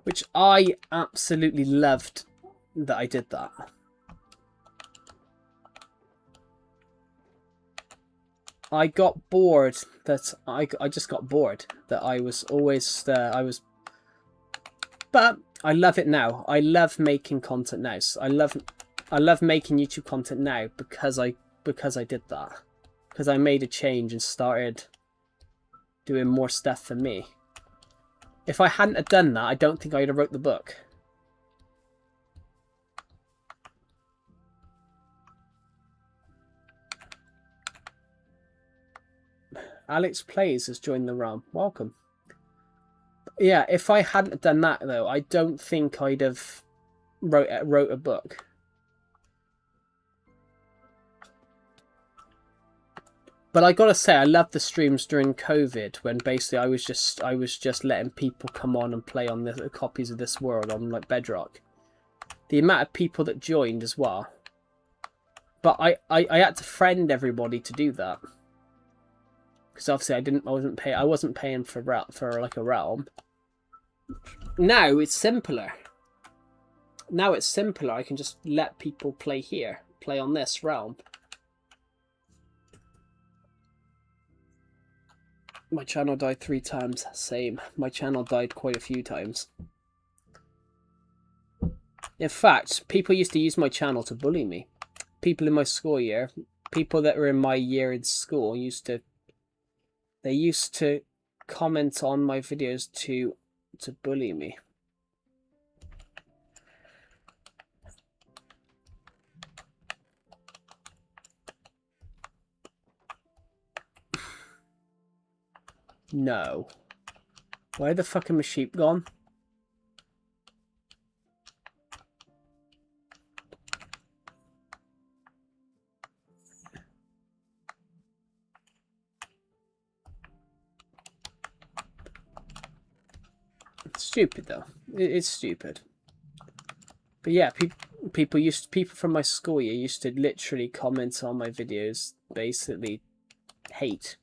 which I absolutely loved that I did that. I got bored that I just got bored that I was always but I love it now. I love making content now. So I love making YouTube content now because I did that. Because I made a change and started doing more stuff for me. If I hadn't have done that, I don't think I'd have wrote the book. Alex Plays has joined the realm. Welcome. Yeah, if I hadn't done that though, I don't think I'd have wrote a book. But I gotta say, I love the streams during COVID when basically I was just letting people come on and play on the copies of This World on like Bedrock. The amount of people that joined as well. But I had to friend everybody to do that. Because obviously I wasn't paying for like a realm. Now it's simpler. I can just let people play here, play on this realm. My channel died 3 times. Same. My channel died quite a few times. In fact, people used to use my channel to bully me. People in my school year, people that were in my year in school used to comment on my videos to bully me. No. Where the fuck are my sheep gone? It's stupid though. It's stupid. But yeah, people from my school year used to literally comment on my videos, basically hate.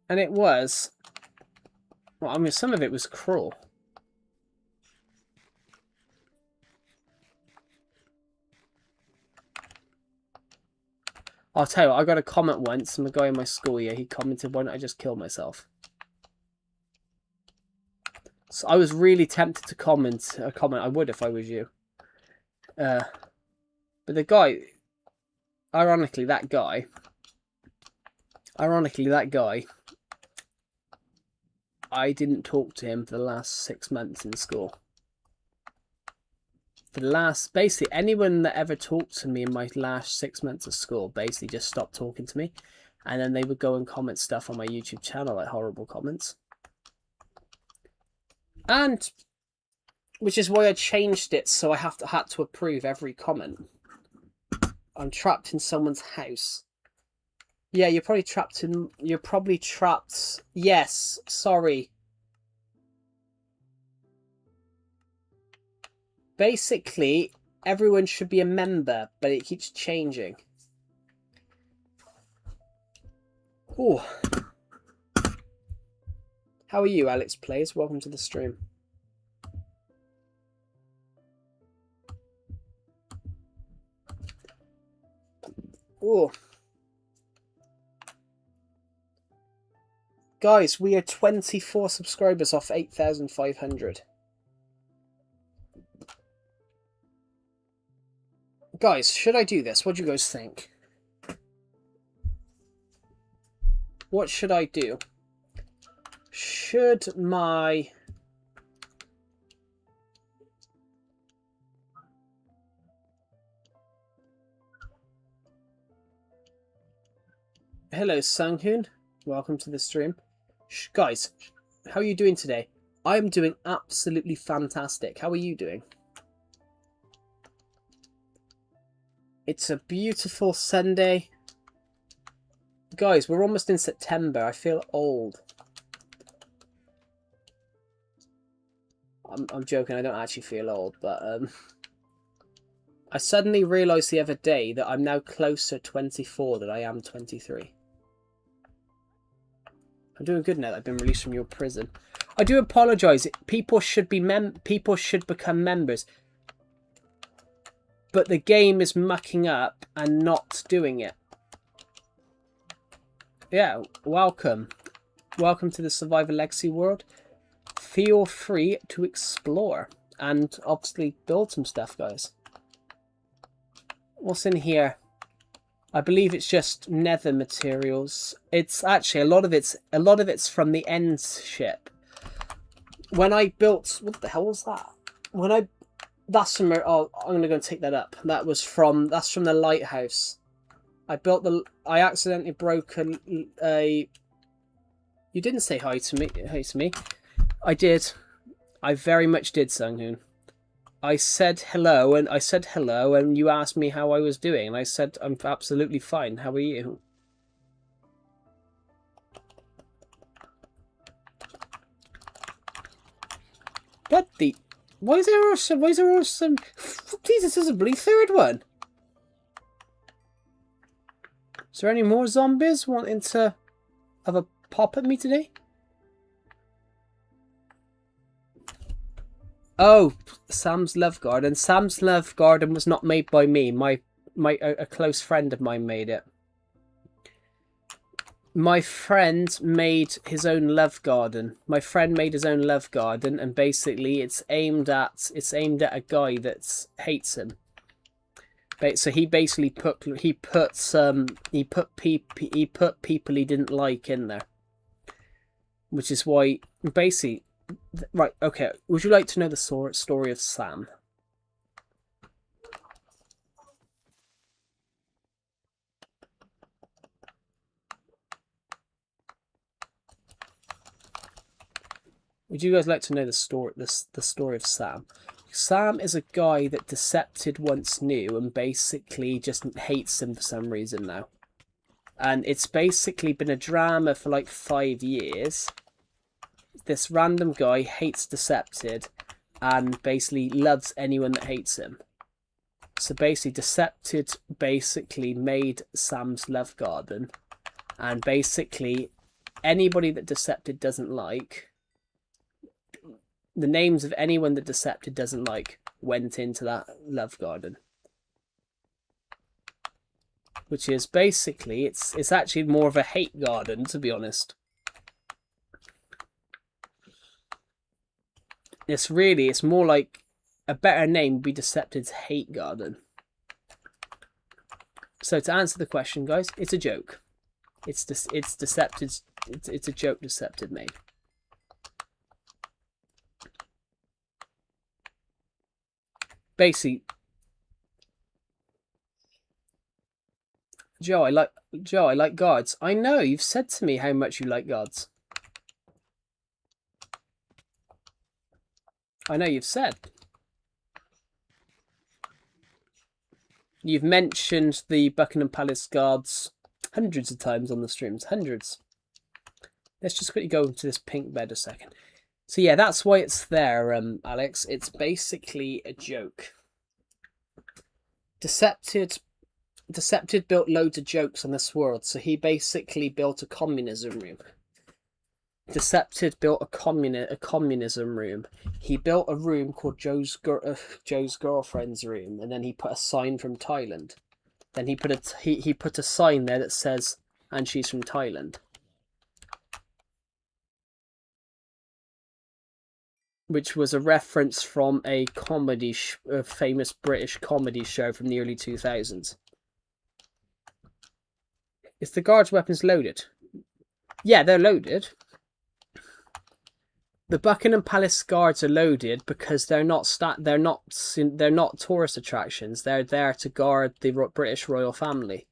And it was, well, I mean, some of it was cruel. I'll tell you what, I got a comment once from a guy in my school year. He commented, why don't I just kill myself? So I was really tempted to comment a comment. I would if I was you. But the guy, ironically, that guy, I didn't talk to him for the last 6 months in school. For the last, basically, anyone that ever talked to me in my last 6 months of school basically just stopped talking to me. And then they would go and comment stuff on my YouTube channel, like horrible comments. And, which is why I changed it, so I had to approve every comment. I'm trapped in someone's house. Yeah, you're probably trapped. Yes, sorry. Basically, everyone should be a member, but it keeps changing. Oh. How are you, Alex Plays? Welcome to the stream. Oh. Guys, we are 24 subscribers off 8,500. Guys, should I do this? What do you guys think? What should I do? Should my... Hello, Sanghoon. Welcome to the stream. Guys, how are you doing today? I'm doing absolutely fantastic. How are you doing? It's a beautiful Sunday. Guys, we're almost in September. I feel old. I'm joking. I don't actually feel old, but I suddenly realised the other day that I'm now closer 24 than I am 23. I'm doing good now that I've been released from your prison. I do apologise. People should become members. But the game is mucking up and not doing it. Yeah, welcome. Welcome to the Survivor Legacy world. Feel free to explore and obviously build some stuff, guys. What's in here? I believe it's just nether materials. It's actually a lot of it's from the Ends ship. When I built, what the hell was that? That's from, oh, I'm gonna go and take that up. That's from the lighthouse. I accidentally broke a. You didn't say hi to me. I did. I very much did, Sanghoon. I said hello, and you asked me how I was doing, and I said I'm absolutely fine. How are you? What the? Why is there some? Jesus, there's a bloody third one. Is there any more zombies wanting to have a pop at me today? Oh, Sam's Love Garden. Sam's Love Garden was not made by me. A close friend of mine made it. My friend made his own love garden. And basically it's aimed at a guy that hates him. So he basically put people he didn't like in there, which is why basically. Right, okay. Would you like to know the story of Sam? Would you guys like to know the story of Sam? Sam is a guy that Decepted once knew and basically just hates him for some reason now. And it's basically been a drama for like 5 years. This random guy hates Decepted and basically loves anyone that hates him. So basically Decepted basically made Sam's Love Garden, and basically anybody that Decepted doesn't like, the names of anyone that Decepted doesn't like went into that love garden. which is basically it's actually more of a hate garden, to be honest. It's more like a better name would be Decepted's hate garden. So to answer the question, guys, it's a joke. It's Decepted's. It's a joke Decepted made. Basically, Joe, I like guards. I know, you've said to me how much you like guards. I know you've said. You've mentioned the Buckingham Palace guards hundreds of times on the streams. Hundreds. Let's just quickly go into this pink bed a second. So yeah, that's why it's there, Alex. It's basically a joke. Decepted built loads of jokes on this world, so he basically built a communism room. Decepted built a communism room. He built a room called Joe's girlfriend's room, and then he put a sign from Thailand. Then he put a sign there that says, "And she's from Thailand," which was a reference from a famous British comedy show from the early 2000s. Is the guards' weapons loaded? Yeah, they're loaded. The Buckingham Palace guards are loaded because they're not tourist attractions. They're there to guard the British royal family.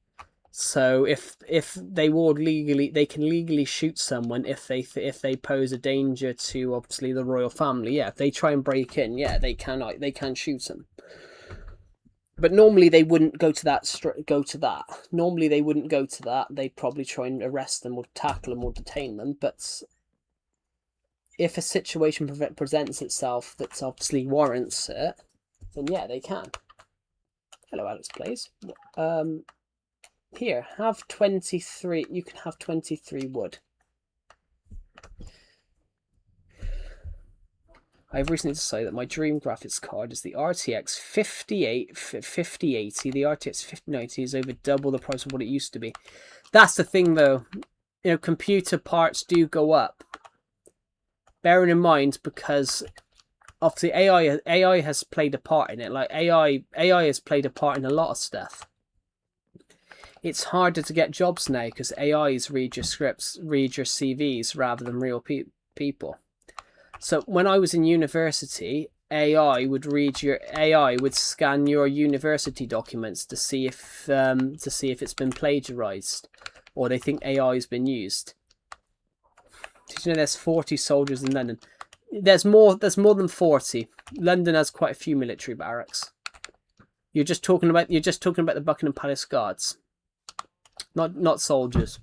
So if they can legally shoot someone if they pose a danger to obviously the royal family. Yeah, if they try and break in, yeah, they can shoot them. But normally they wouldn't go to that. Normally they wouldn't go to that. They'd probably try and arrest them or tackle them or detain them. But if a situation presents itself that obviously warrants it, then yeah, they can. Hello, Alex Plays. Here, have 23. You can have 23 wood. I've recently decided that my dream graphics card is the RTX 5080. The RTX 5090 is over double the price of what it used to be. That's the thing, though. You know, computer parts do go up. Bearing in mind, because obviously AI has played a part in it. Like AI has played a part in a lot of stuff. It's harder to get jobs now because AIs read your scripts, read your CVs rather than real people. So when I was in university, AI would scan your university documents to see if it's been plagiarized or they think AI has been used. Did you know there's 40 soldiers in London? There's more than 40. London has quite a few military barracks. You're just talking about the Buckingham Palace guards. Not soldiers.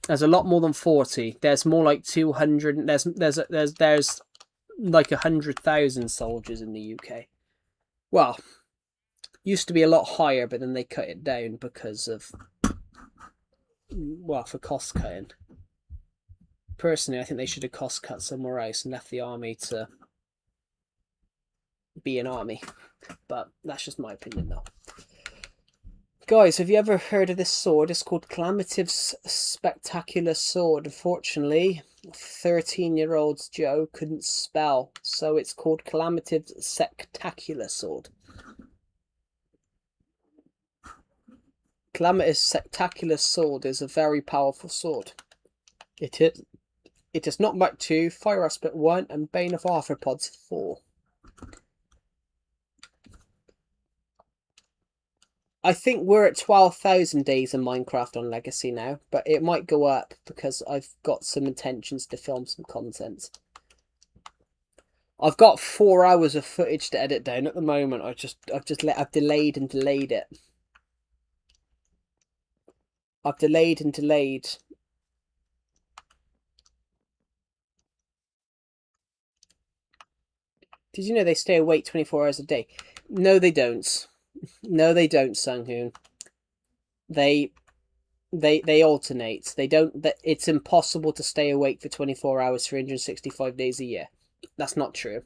There's a lot more than 40. There's more like 200. There's like 100,000 soldiers in the UK. Well, used to be a lot higher, but then they cut it down because of, well, for cost cutting. Personally, I think they should have cost cut somewhere else and left the army to be an army. But that's just my opinion, though. Guys, have you ever heard of this sword? It's called Calamitive's Spectacular Sword. Unfortunately, 13-year-old Joe couldn't spell, so it's called Calamitive's Spectacular Sword. Calamitive's Spectacular Sword is a very powerful sword. It is not Mark 2, Fire Aspect 1, and Bane of Arthropods 4. I think we're at 12,000 days in Minecraft on Legacy now, but it might go up because I've got some intentions to film some content. I've got 4 hours of footage to edit down at the moment. I've delayed and delayed it. I've delayed and delayed. Did you know they stay awake 24 hours a day? No, they don't. No, they don't, Sunghoon. They alternate. They don't. It's impossible to stay awake for 24 hours, 365 days a year. That's not true.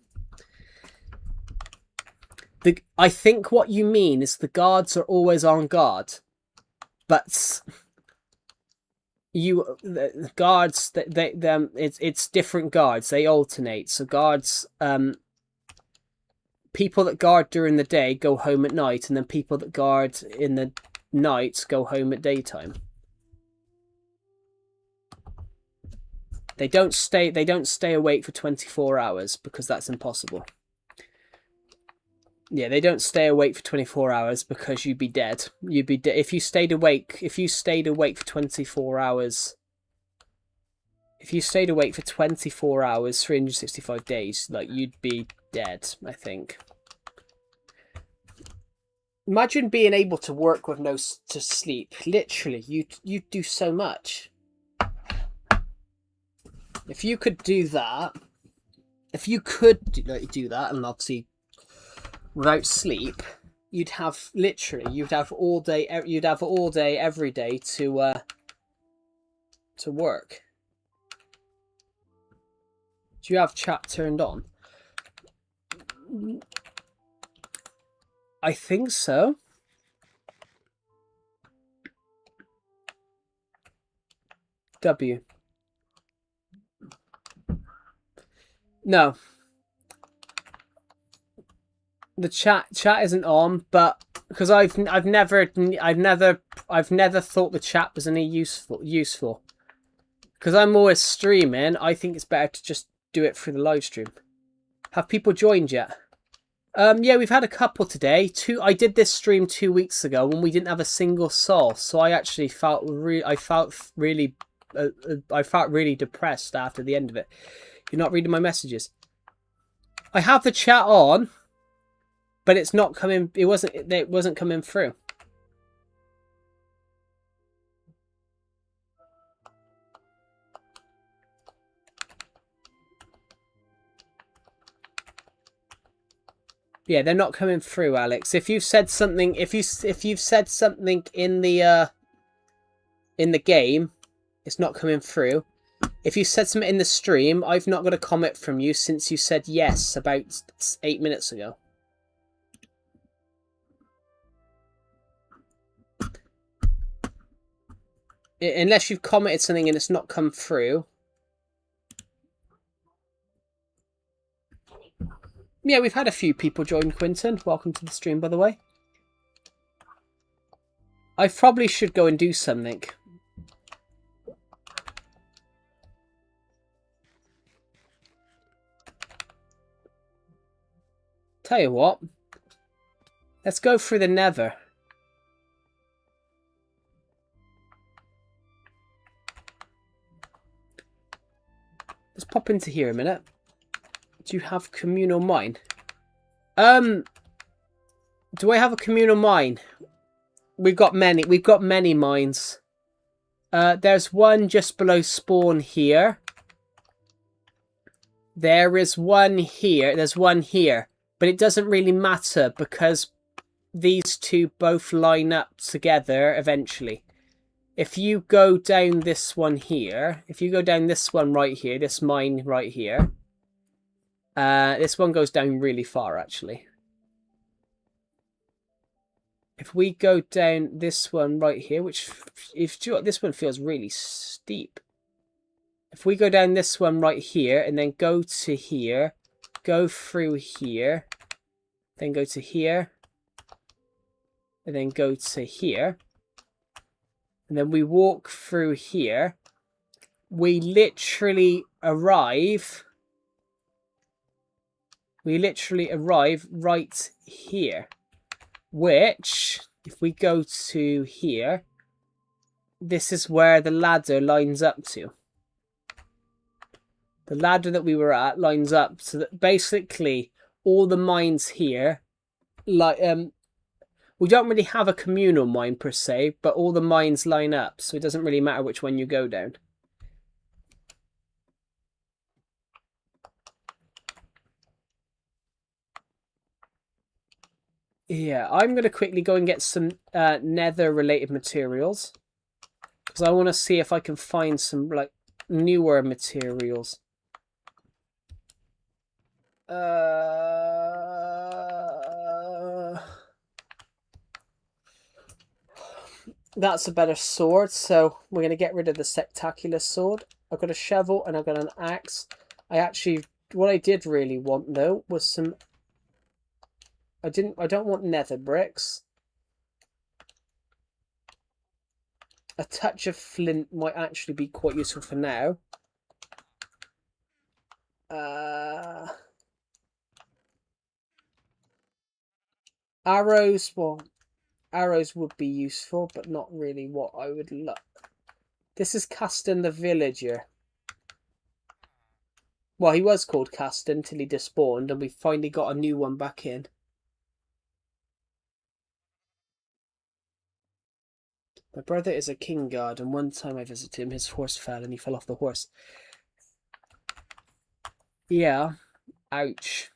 I think what you mean is the guards are always on guard, but the guards it's different guards. They alternate. So guards, people that guard during the day go home at night, and then people that guard in the night go home at daytime. They don't stay awake for 24 hours because that's impossible. Yeah, they don't stay awake for 24 hours because you'd be dead. You'd be dead if you stayed awake. If you stayed awake for 24 hours. If you stayed awake for 24 hours, 365 days, like, you'd be dead, I think. Imagine being able to work with no to sleep. Literally, you'd do so much. If you could do that, and obviously without sleep, you'd have all day every day to work. Do you have chat turned on? I think so. W. No. The chat isn't on, but because I've never thought the chat was any useful. Because I'm always streaming, I think it's better to just do it through the live stream. Have people joined yet? Yeah, we've had a couple today. I did this stream 2 weeks ago when we didn't have a single soul, so I actually felt really depressed after the end of it. You're not reading my messages. I have the chat on, but it's not coming. It wasn't coming through. Yeah, they're not coming through, Alex. If you've said something, if you've said something in the game, it's not coming through. If you said something in the stream, I've not got a comment from you since you said yes about 8 minutes ago. Unless you've commented something and it's not come through. Yeah, we've had a few people join, Quinton. Welcome to the stream, by the way. I probably should go and do something. Tell you what. Let's go through the Nether. Let's pop into here a minute. Do you have communal mine? Do I have a communal mine? We've got many mines. There's one just below spawn here. There is one here. There's one here. But it doesn't really matter because these two both line up together eventually. If you go down this one here, if you go down this one right here, this mine right here, this one goes down really far actually. If we go down this one right here, which this one feels really steep. If we go down this one right here and then go to here, go through here, then go to here, and then go to here, and then we walk through here, we literally arrive right here, which, if we go to here, this is where the ladder lines up to. The ladder that we were at lines up so that basically all the mines here, like, we don't really have a communal mine per se, but all the mines line up, so it doesn't really matter which one you go down. Yeah, I'm going to quickly go and get some nether-related materials. Because I want to see if I can find some, like, newer materials. That's a better sword, so we're going to get rid of the spectacular sword. I've got a shovel and I've got an axe. What I did really want though was some, I don't want nether bricks. A touch of flint might actually be quite useful for now. Arrows, well, arrows would be useful, but not really what I would look. This is Caston the villager. Well, he was called Caston until he despawned, and we finally got a new one back in. My brother is a king guard, and one time I visited him, his horse fell and he fell off the horse. Yeah. Ouch.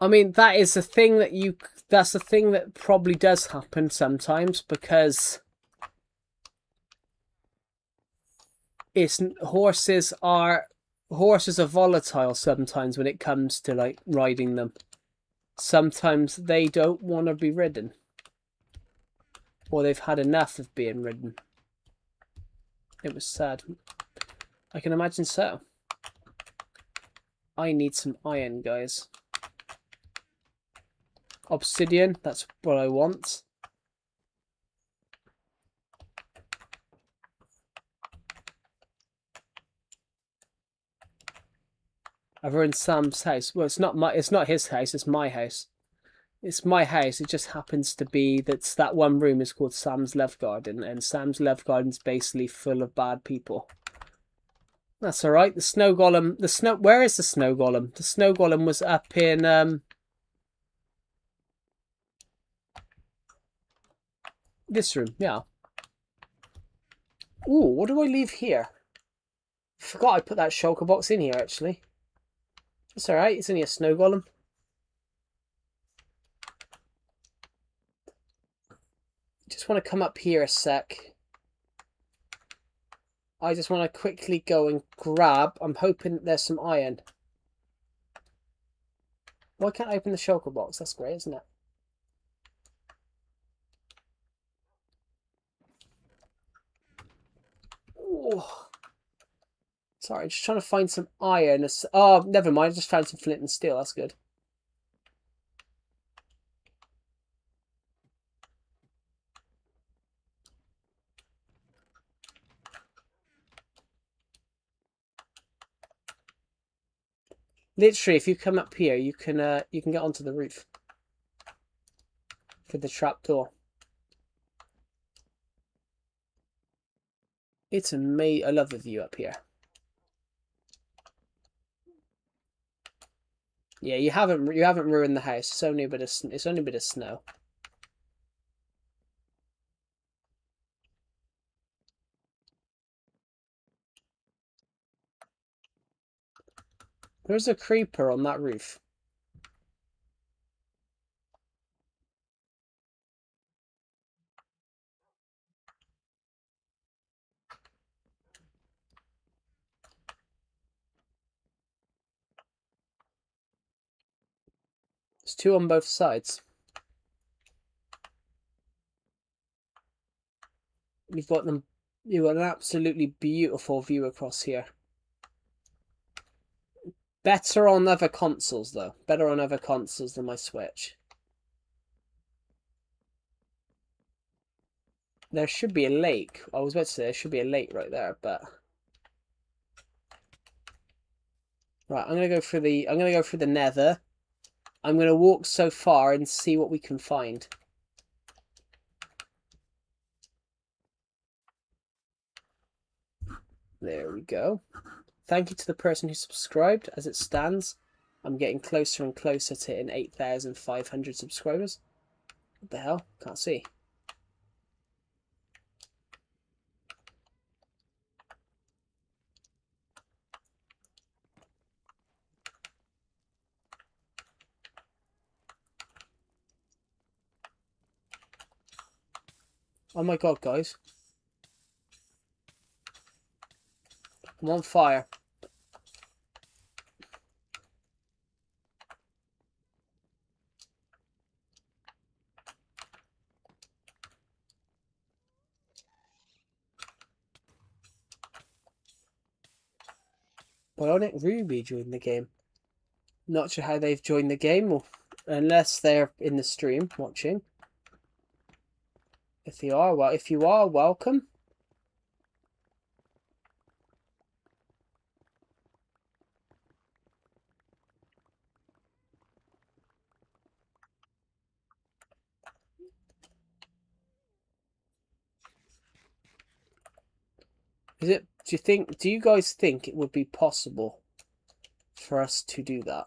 I mean, that is the thing that's the thing that probably does happen sometimes, because horses are volatile sometimes when it comes to like riding them. Sometimes they don't want to be ridden, or they've had enough of being ridden. It was sad. I can imagine so. I need some iron, guys. Obsidian, that's what I want. I've ruined Sam's house. Well, it's not his house, it's my house. It's my house. It just happens to be that one room is called Sam's Love Garden, and Sam's Love Garden's basically full of bad people. That's alright. The snow golem, where is the snow golem? The snow golem was up in this room, yeah. Ooh, what do I leave here? I forgot I put that shulker box in here, actually. It's alright, it's only a snow golem. Just want to come up here a sec. I just want to quickly go and grab. I'm hoping there's some iron. Why can't I open the shulker box? That's great, isn't it? Ooh. Sorry, just trying to find some iron. Oh, never mind. I just found some flint and steel. That's good. Literally, if you come up here, you can get onto the roof for the trapdoor. It's amazing. I love the view up here. Yeah, you haven't ruined the house. It's only a bit of snow. There's a creeper on that roof. There's two on both sides. You've got an absolutely beautiful view across here. Better on other consoles, though. Better on other consoles than my Switch. There should be a lake. I was about to say there should be a lake right there, but right. I'm gonna go through the Nether. I'm gonna walk so far and see what we can find. There we go. Thank you to the person who subscribed. As it stands, I'm getting closer and closer to hitting 8,500 subscribers. What the hell? Can't see. Oh my god, guys. I'm on fire. Bionic Ruby joined the game. Not sure how they've joined the game, or unless they're in the stream watching. If you are, welcome. Do you guys think it would be possible for us to do that?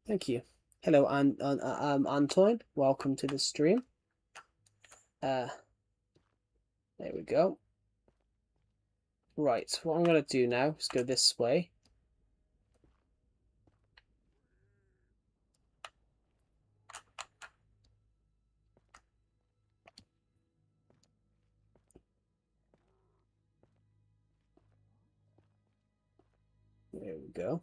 Thank you. Hello, Antoine. Welcome to the stream. There we go. Right, what I'm going to do now is go this way. There we go.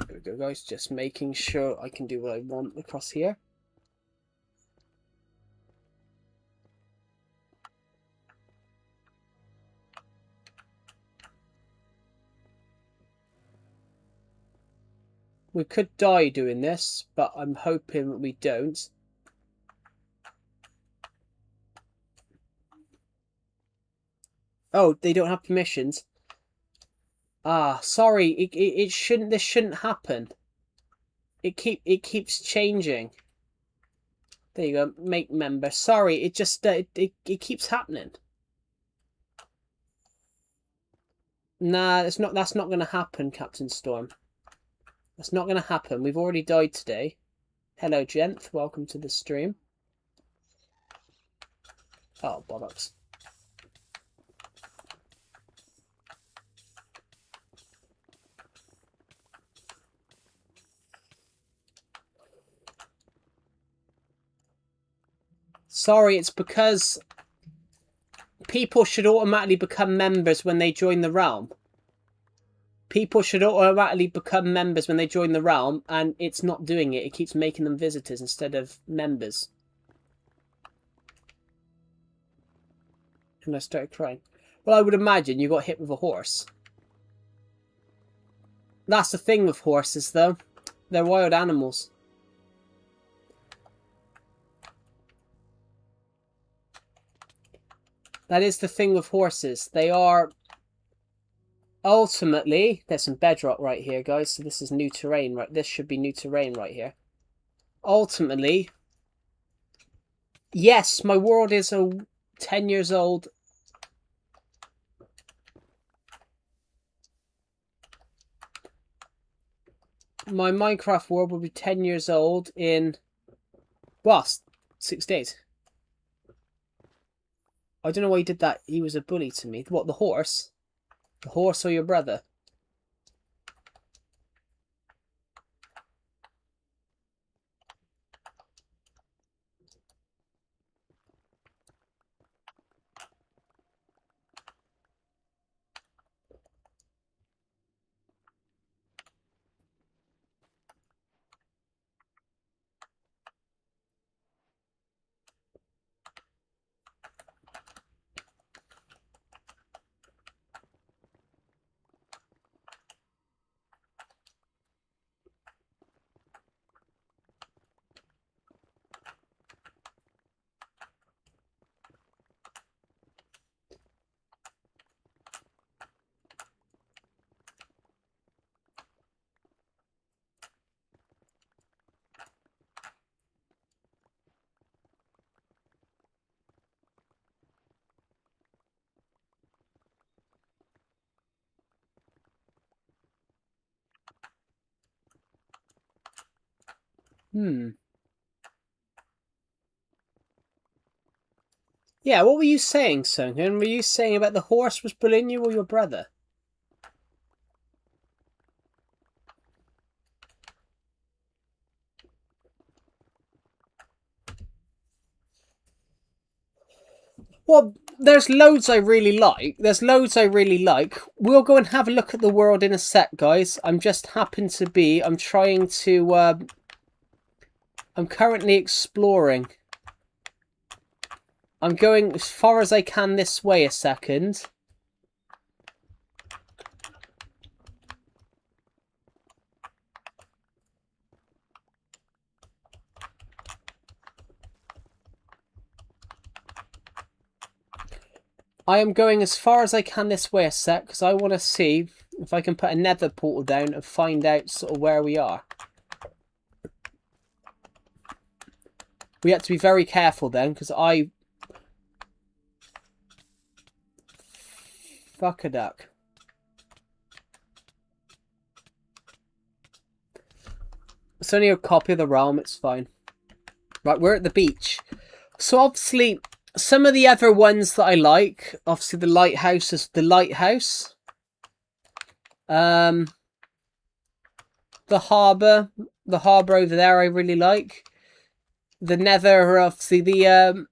There we go, guys. Just making sure I can do what I want across here. We could die doing this, but I'm hoping we don't. Oh, they don't have permissions. Ah, sorry. It shouldn't. This shouldn't happen. It keeps changing. There you go. Make member. Sorry. It just it keeps happening. Nah, it's not. That's not going to happen, Captain Storm. That's not going to happen. We've already died today. Hello, Jenth. Welcome to the stream. Oh, bollocks. Sorry, it's because people should automatically become members when they join the realm. People should automatically become members when they join the realm, and it's not doing it. It keeps making them visitors instead of members. And I started crying. Well, I would imagine you got hit with a horse. That's the thing with horses, though. They're wild animals. That is the thing with horses. They are... Ultimately, there's some bedrock right here, guys. So this is new terrain, right? This should be new terrain right here. Ultimately, yes, my world is 10 years old. My Minecraft world will be 10 years old in, well, 6 days. I don't know why he did that. He was a bully to me. What, the horse? The horse or your brother? Yeah, what were you saying, Sunken? Were you saying about the horse was bullying you or your brother? Well, there's loads I really like. We'll go and have a look at the world in a sec, guys. I'm trying to I'm currently exploring. I'm going as far as I can this way a second. I am going as far as I can this way a sec, because I want to see if I can put a nether portal down and find out sort of where we are. We have to be very careful then, because I... Fuck a duck. It's only a copy of the realm, it's fine. Right, we're at the beach. So obviously, some of the other ones that I like, obviously the lighthouse is the lighthouse. The harbour over there I really like. The nether, obviously the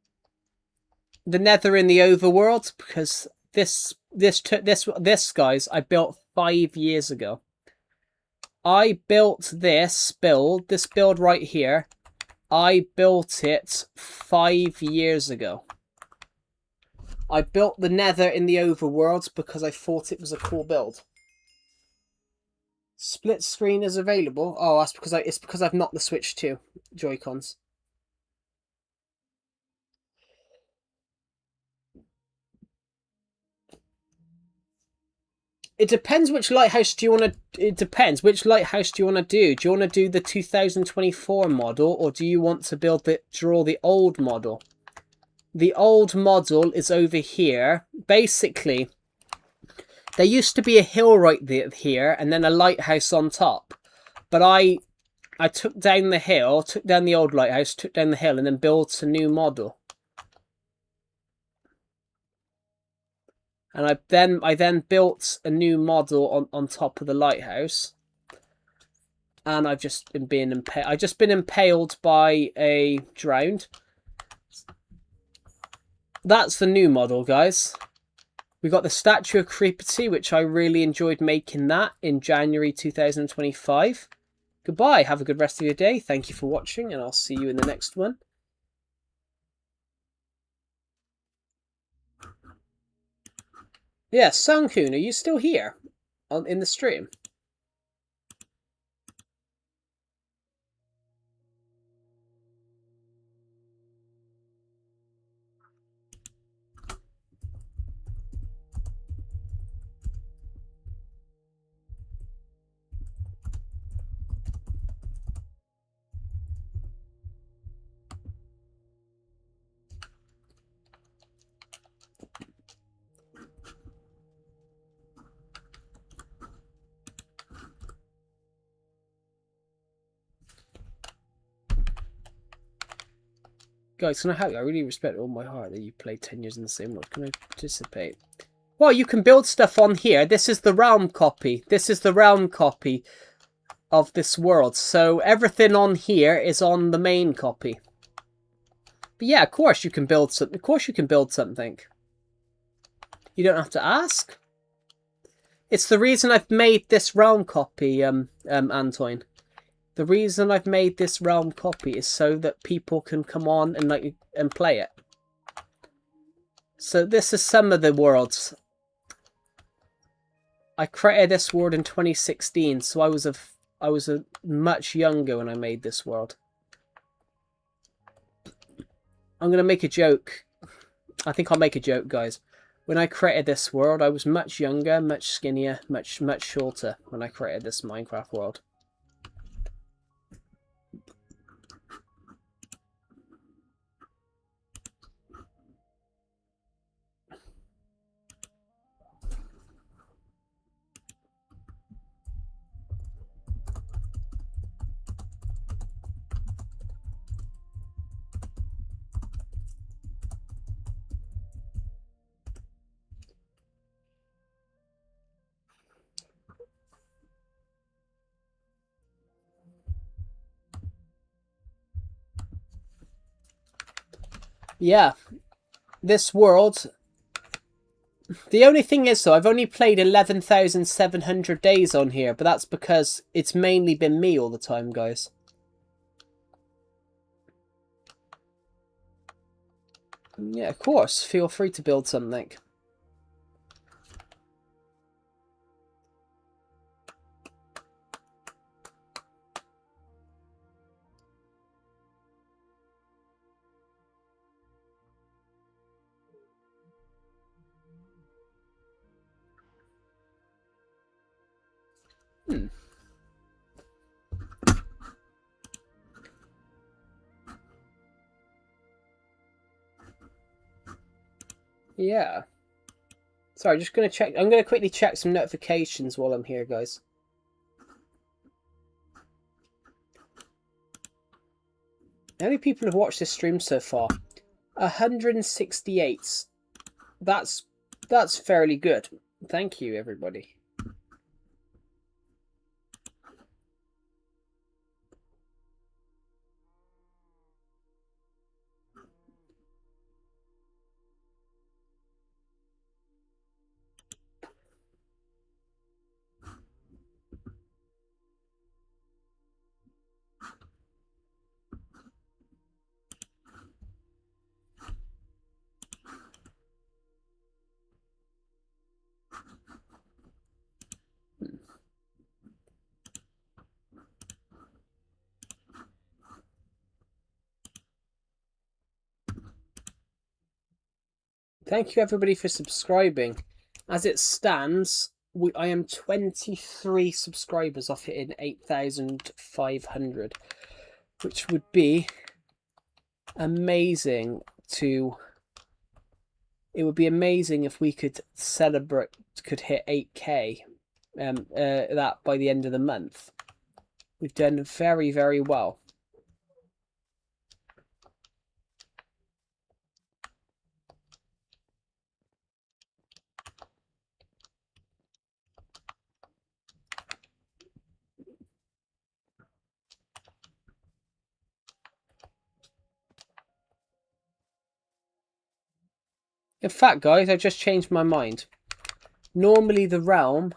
nether in the overworld, because this guys I built 5 years ago. I built this build right here. I built it 5 years ago. I built the nether in the overworld because I thought it was a cool build. Split screen is available. Oh, that's because it's because I've knocked the Switch 2 Joy-Cons. It depends which lighthouse do you want to... It depends. Which lighthouse do you want to do? Do you want to do the 2024 model, or do you want to draw the old model? The old model is over here. Basically, there used to be a hill right here, and then a lighthouse on top. But I took down the hill, took down the old lighthouse, took down the hill, and then built a new model. And I then built a new model on top of the lighthouse. And I've just been being impaled. I've just been impaled by a drowned. That's the new model, guys. We got the Statue of Creepity, which I really enjoyed making that in January 2025. Goodbye. Have a good rest of your day. Thank you for watching, and I'll see you in the next one. Yeah, Sunghoon, are you still here in the stream? Guys, can I help you? I really respect all my heart that you played 10 years in the same world. Can I participate? Well, you can build stuff on here. This is the realm copy. This is the realm copy of this world. So everything on here is on the main copy. But yeah, of course you can build something. Of course you can build something. You don't have to ask. It's the reason I've made this realm copy, Antoine. The reason I've made this realm copy is so that people can come on and play it. So this is some of the worlds. I created this world in 2016, so I was a much younger when I made this world. I'm gonna make a joke. I think I'll make a joke, guys. When I created this world, I was much younger, much skinnier, much shorter when I created this Minecraft world. Yeah, this world... The only thing is, though, I've only played 11,700 days on here, but that's because it's mainly been me all the time, guys. Yeah, of course. Feel free to build something. Hmm. Yeah. Sorry, just gonna check. I'm gonna quickly check some notifications while I'm here, guys. How many people have watched this stream so far? 168. That's fairly good. Thank you, everybody. Thank you, everybody, for subscribing. As it stands, I am 23 subscribers off hitting 8,500, which would be amazing to... It would be amazing if we could hit 8k that by the end of the month. We've done very, very well. In fact, guys, I just changed my mind. Normally the realm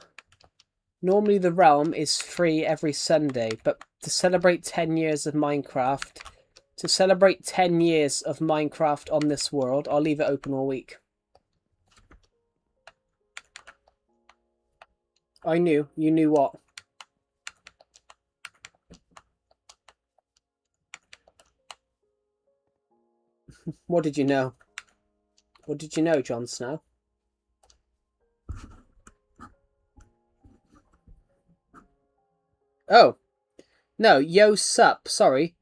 is free every Sunday, but to celebrate 10 years of Minecraft, on this world, I'll leave it open all week. I knew. You knew what? What did you know? What did you know, Jon Snow? Oh. No, yo sup, sorry.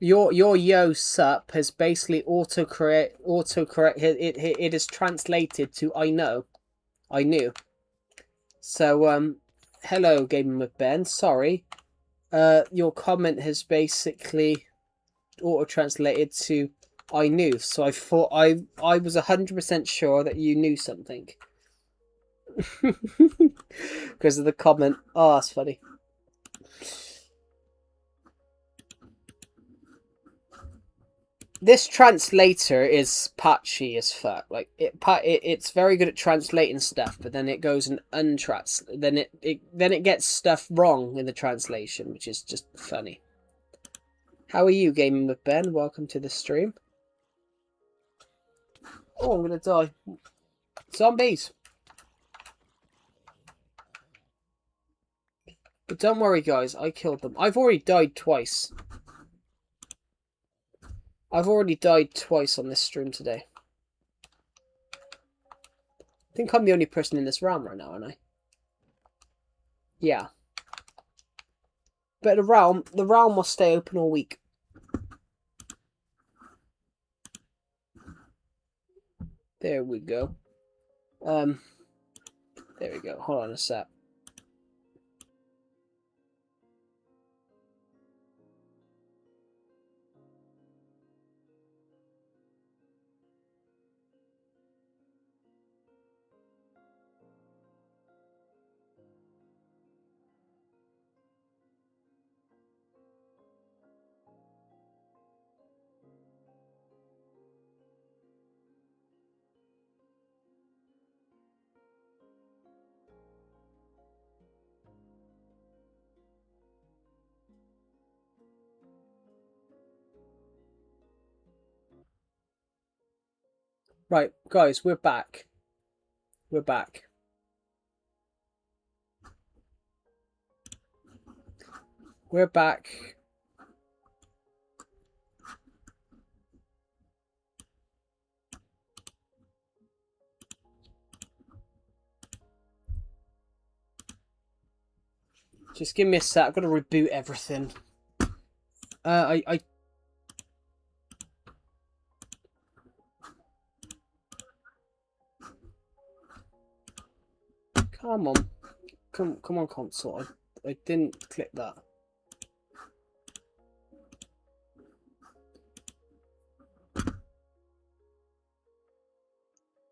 Your yo sup has basically autocorrect it is translated to I know. I knew. So hello Gaming with Ben, sorry. Your comment has basically auto-translated to I knew, so I thought I was 100% sure that you knew something. Because of the comment. Oh, that's funny. This translator is patchy as fuck. Like it's very good at translating stuff, but then it goes and then it gets stuff wrong in the translation, which is just funny. How are you, Gaming with Ben? Welcome to the stream. Oh, I'm gonna die. Zombies. But don't worry, guys. I killed them. I've already died twice. I've already died twice on this stream today. I think I'm the only person in this realm right now, aren't I? Yeah. But the realm will stay open all week. There we go. There we go. Hold on a sec. Right, guys, we're back. We're back. We're back. Just give me a sec. I've got to reboot everything. I come on, come on, console. I didn't click that. The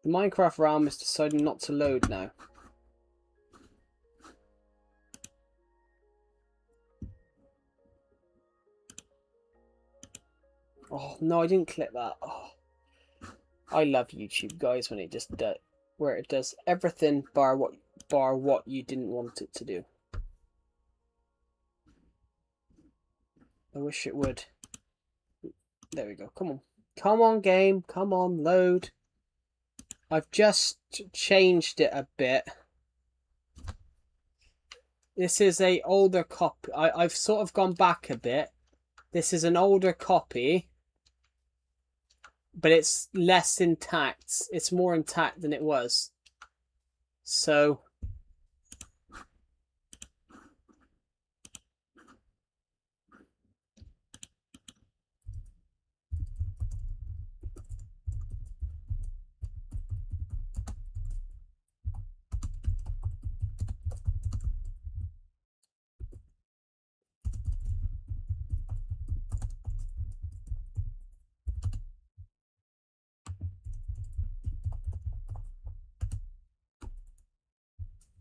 Minecraft RAM is deciding not to load now. Oh no, I didn't click that. Oh, I love YouTube, guys, when it just does, where it does everything bar what you didn't want it to do. I wish it would. There we go. Come on. Come on, game. Come on, load. I've just changed it a bit. This is a older copy. I've sort of gone back a bit. This is an older copy, but it's less intact. It's more intact than it was. So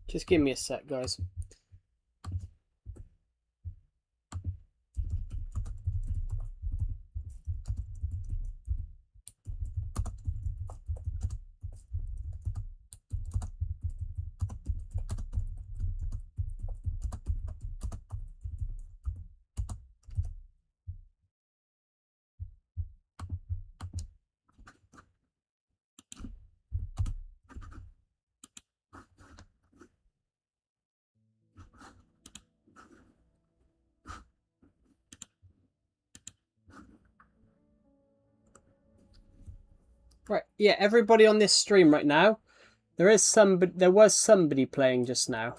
just give me a sec, guys. Right, yeah, everybody on this stream right now, there was somebody playing just now.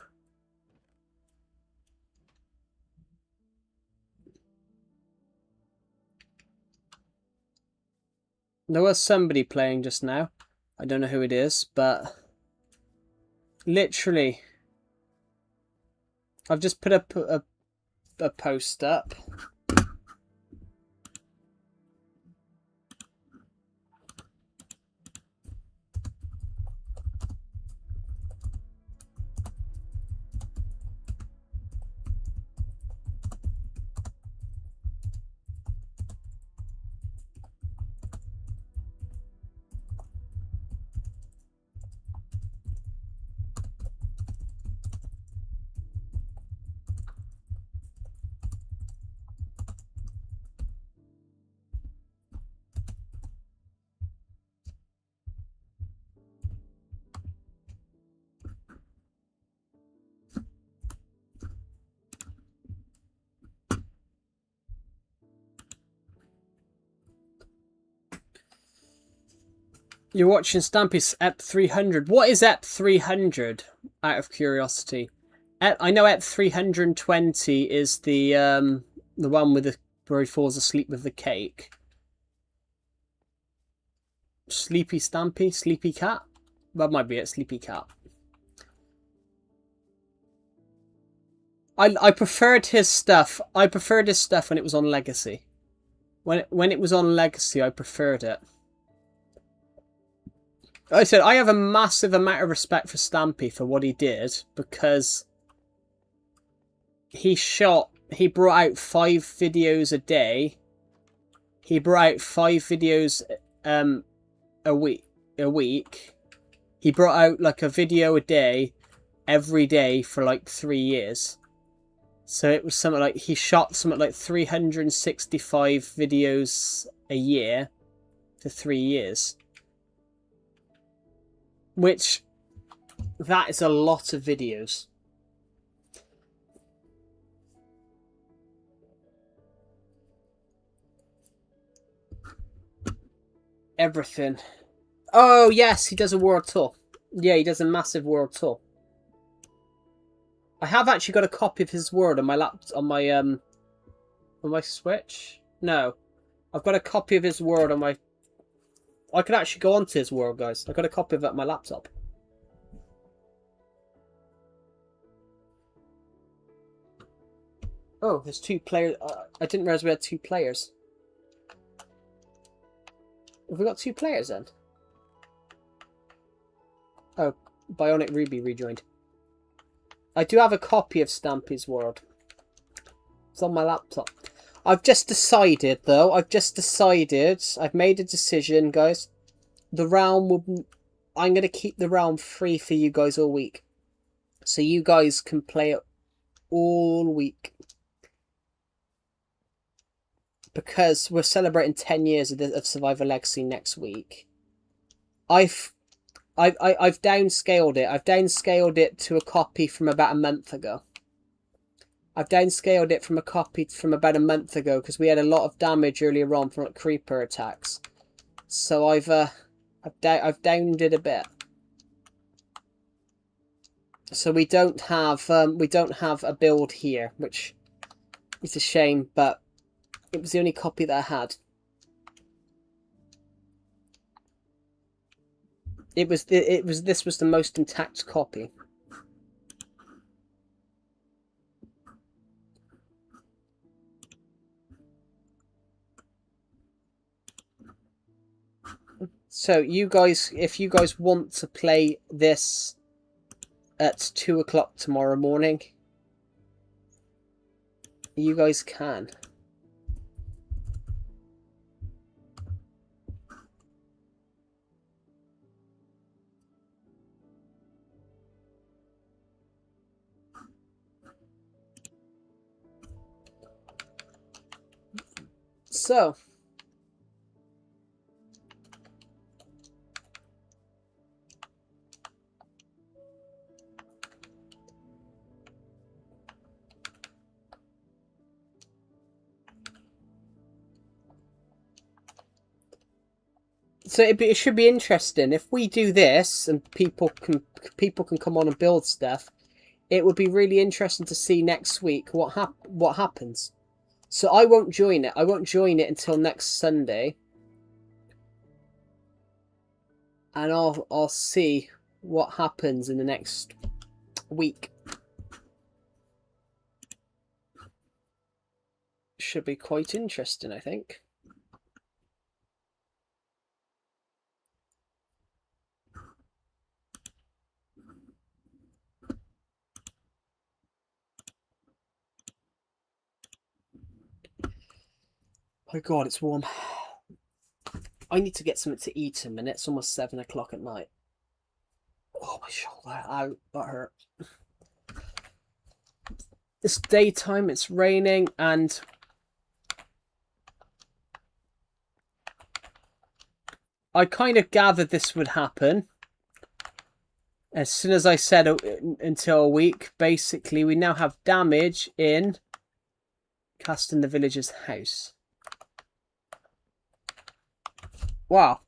There was somebody playing just now. I don't know who it is, but literally, I've just put a post up. You're watching Stampy's EP 300. What is EP 300? Out of curiosity, I know EP 320 is the one with where he falls asleep with the cake. Sleepy Stampy, Sleepy Cat. That might be it. Sleepy Cat. I preferred his stuff. I preferred his stuff when it was on Legacy. When it was on Legacy, I preferred it. Like I said, I have a massive amount of respect for Stampy for what he did, because he brought out 5 videos a day. He brought out 5 videos a week. He brought out like a video a day every day for like 3 years. So it was something like he shot something like 365 videos a year for 3 years. Which, that is a lot of videos. Everything. Oh, yes, he does a world tour. Yeah, he does a massive world tour. I have actually got a copy of his world on my on my Switch. No, I've got a copy of his world on my. I could actually go onto his world, guys. I've got a copy of it on my laptop. Oh, there's 2 players. I didn't realize we had 2 players. Have we got 2 players then? Oh, Bionic Ruby rejoined. I do have a copy of Stampy's World. It's on my laptop. I've just decided, though. I've made a decision, guys. The realm will. I'm going to keep the realm free for you guys all week. So you guys can play it all week. Because we're celebrating 10 years of Survivor Legacy next week. I've downscaled it. I've downscaled it to a copy from about a month ago. I've downscaled it from a copy from about a month ago because we had a lot of damage earlier on from creeper attacks. So I've downed it a bit. So we don't have a build here, which is a shame, but it was the only copy that I had. This was the most intact copy. So you guys, if you guys want to play this at 2 o'clock tomorrow morning, you guys can. So, it should be interesting if we do this and people can come on and build stuff. It would be really interesting to see next week what happens. So I won't join it. I won't join it until next Sunday, and I'll see what happens in the next week. Should be quite interesting, I think. Oh God, it's warm. I need to get something to eat in a minute. It's almost 7 o'clock at night. Oh, my shoulder. Ow, that hurt. It's daytime, it's raining, and I kind of gathered this would happen. As soon as I said until a week, basically, we now have damage in casting the villager's house. Wow.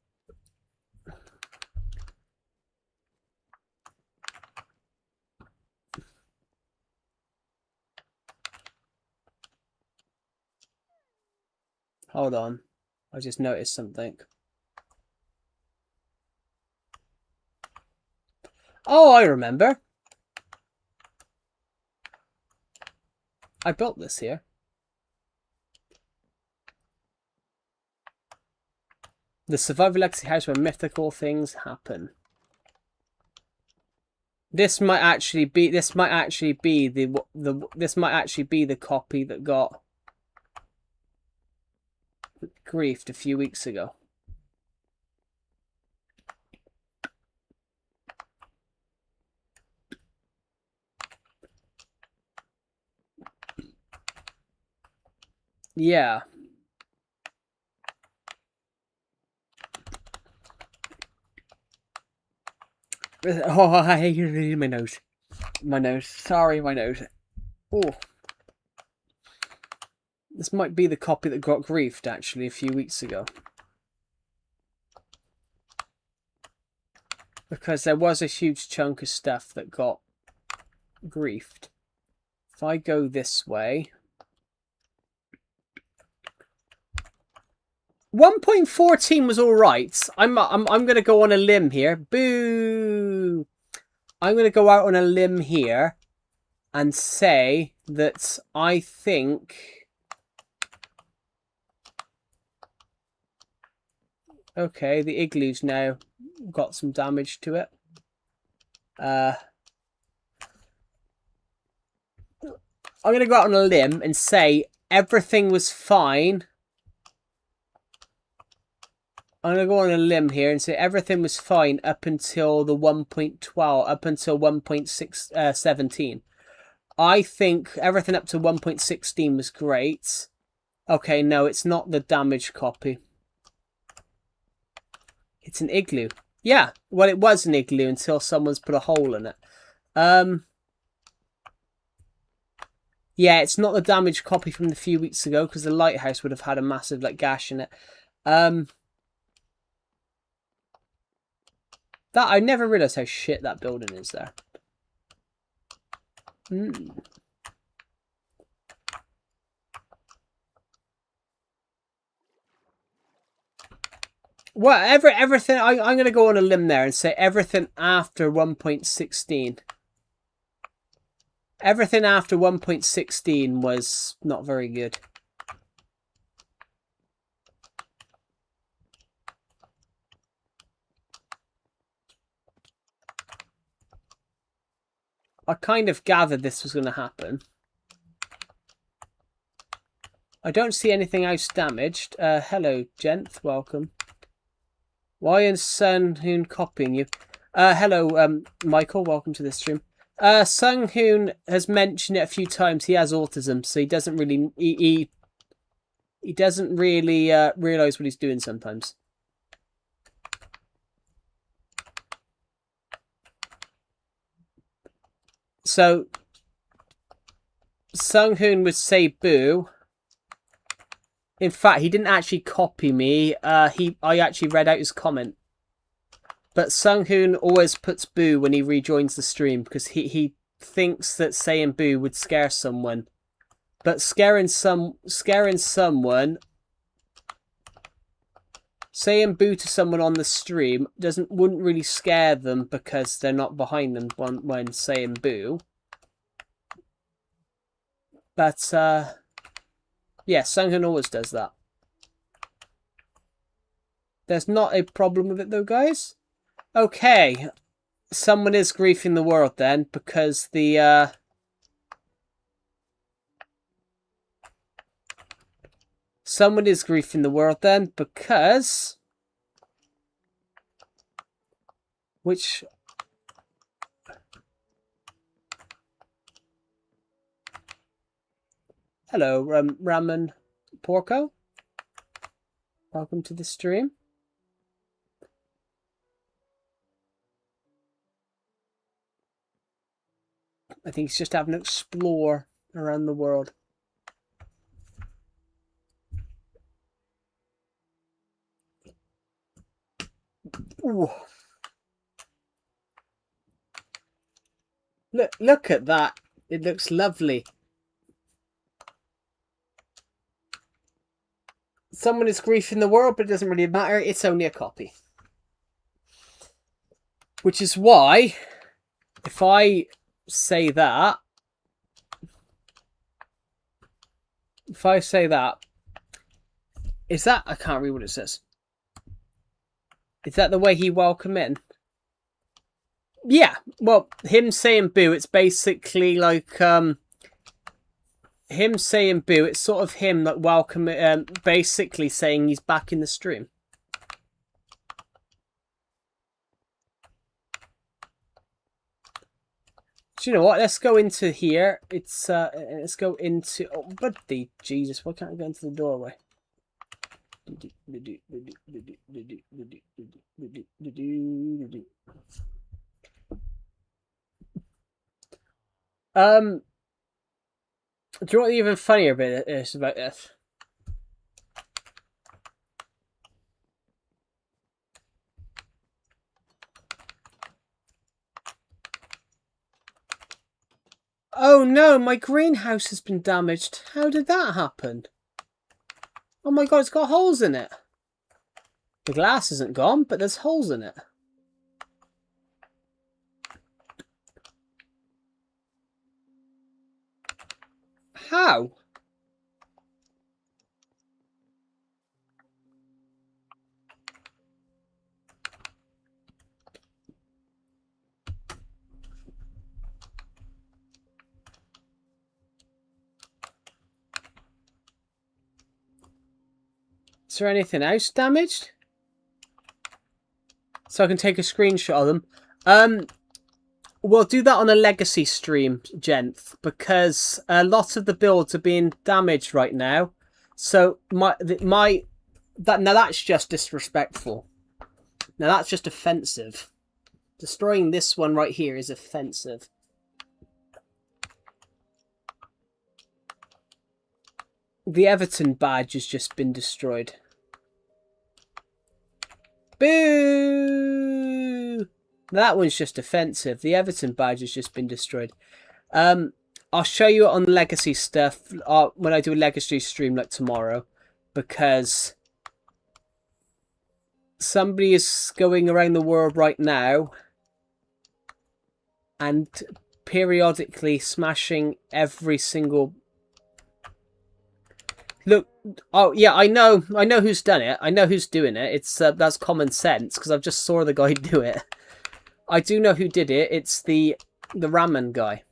Hold on. I just noticed something. Oh, I remember. I built this here. The Survivor Legacy house where mythical things happen. This might actually be the copy that got griefed a few weeks ago. Yeah. Oh, my nose. My nose. Sorry, my nose. Oh. This might be the copy that got griefed, actually, a few weeks ago. Because there was a huge chunk of stuff that got griefed. If I go this way... 1.14 was alright. I'm going to go on a limb here. Boo! I'm going to go out on a limb here and say that I think... Okay, the igloo's now got some damage to it. I'm going to go out on a limb and say everything was fine. I'm going to go on a limb here and say everything was fine up until the 1.12, up until 1.17. I think everything up to 1.16 was great. Okay, no, it's not the damaged copy. It's an igloo. Yeah, well, it was an igloo until someone's put a hole in it. Yeah, it's not the damaged copy from a few weeks ago because the lighthouse would have had a massive gash in it. That I never realised how shit that building is there. Well, everything. I'm going to go on a limb there and say everything after 1.16. Everything after 1.16 was not very good. I kind of gathered this was going to happen. I don't see anything else damaged. Hello, Jenth. Welcome. Why is Sun Hoon copying you? Hello, Michael. Welcome to the stream. Sun Hoon has mentioned it a few times. He has autism, so he doesn't really he doesn't really realise what he's doing sometimes. So Sun Hoon would say boo. In fact, he didn't actually copy me. I actually read out his comment. But Sung Hoon always puts boo when he rejoins the stream because he thinks that saying boo would scare someone. But scaring someone, saying boo to someone on the stream wouldn't really scare them because they're not behind them when saying boo. But yeah, Sung-Hoon always does that. There's not a problem with it though, guys. Okay. Someone is griefing the world then, because the someone is griefing the world then, because which hello, Ramen Porco. Welcome to the stream. I think he's just having to explore around the world. Ooh. Look at that. It looks lovely. Someone is griefing the world, but it doesn't really matter. It's only a copy. Which is why, if I say that, is that, I can't read what it says. Is that the way he welcome in? Yeah, well, him saying boo, it's basically like, him saying boo, it's sort of him like welcome, basically saying he's back in the stream. Do you know what? Let's go into here. It's let's go into. Oh, bloody Jesus! Why can't I go into the doorway? Do you know what the even funnier bit is about this? Oh no, my greenhouse has been damaged. How did that happen? Oh my god, it's got holes in it. The glass isn't gone, but there's holes in it. How? Is there anything else damaged? So I can take a screenshot of them. We'll do that on a legacy stream, gents, because a lot of the builds are being damaged right now. So now that's just disrespectful. Now that's just offensive. Destroying this one right here is offensive. The Everton badge has just been destroyed. Boo! That one's just offensive. The Everton badge has just been destroyed. I'll show you it on legacy stuff when I do a legacy stream like tomorrow, because somebody is going around the world right now and periodically smashing every single... Look, oh yeah, I know who's done it. I know who's doing it. It's that's common sense because I've just saw the guy do it. I do know who did it. It's the ramen guy.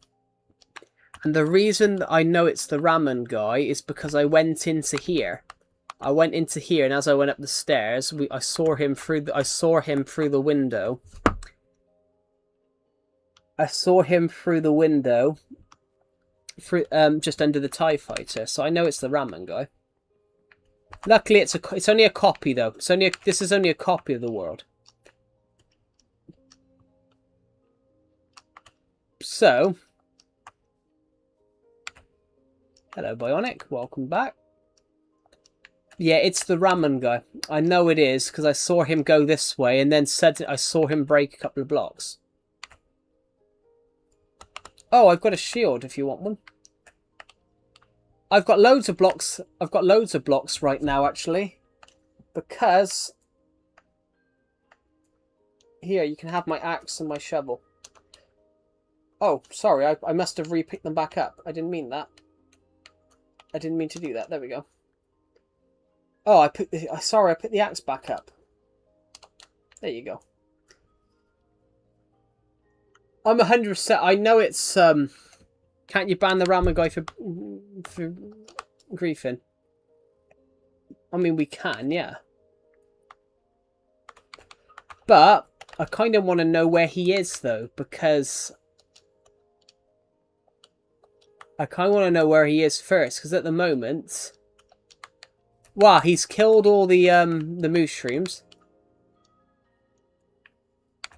And the reason that I know it's the ramen guy is because I went into here. I went into here, and as I went up the stairs, I saw him through the window. I saw him through the window. Just under the TIE fighter, so I know it's the ramen guy. Luckily, it's only a copy though. This is only a copy of the world. So, hello Bionic, welcome back. Yeah, it's the ramen guy. I know it is because I saw him go this way, and then I saw him break a couple of blocks. Oh, I've got a shield if you want one. I've got loads of blocks. I've got loads of blocks right now, actually. Because... Here, you can have my axe and my shovel. Oh, sorry. I must have re-picked them back up. I didn't mean that. I didn't mean to do that. There we go. Oh, sorry, I put the axe back up. There you go. I'm 100%. I know it's can't you ban the ramen guy for griefing? I mean, we can, yeah. But I kind of want to know where he is though, because I kind of want to know where he is first, because at the moment, wow, he's killed all the mushrooms.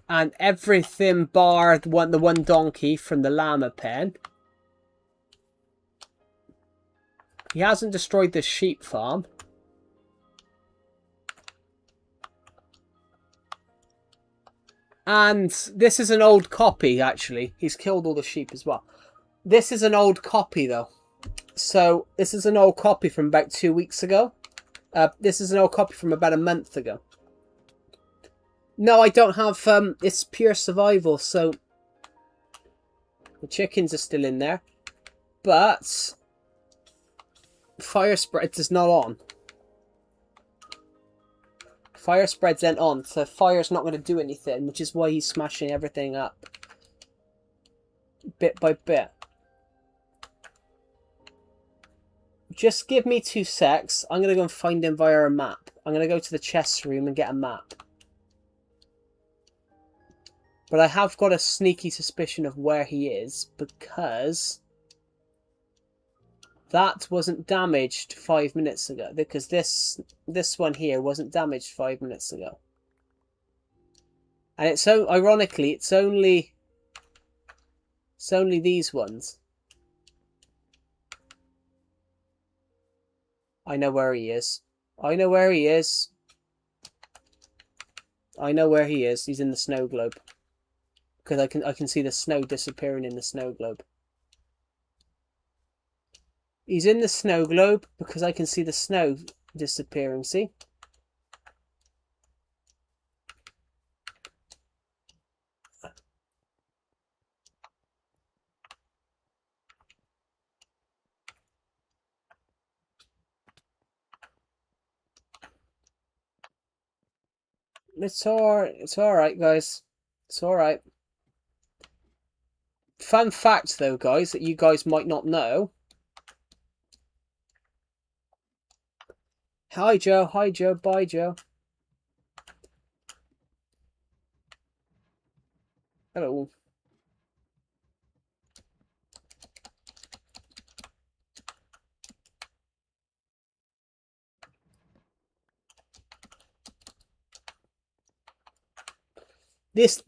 And everything bar the one donkey from the llama pen. He hasn't destroyed the sheep farm. And this is an old copy, actually. He's killed all the sheep as well. This is an old copy, though. So, this is an old copy from about 2 weeks ago. This is an old copy from about a month ago. No, I don't have, it's pure survival, so the chickens are still in there, but fire spread is not on. Fire spreads ain't on, so fire's not going to do anything, which is why he's smashing everything up, bit by bit. Just give me 2 secs, I'm going to go and find him via a map. I'm going to go to the chest room and get a map. But I have got a sneaky suspicion of where he is, because that wasn't damaged 5 minutes ago. Because this one here wasn't damaged 5 minutes ago. And it's so ironically, it's only It's only these ones. I know where he is. I know where he is. I know where he is. He's in the snow globe. Because I can see the snow disappearing in the snow globe. He's in the snow globe because I can see the snow disappearing, see? It's alright, guys. It's alright. Fun fact, though, guys, that you guys might not know. Hi, Joe. Hi, Joe. Bye, Joe. Hello. This,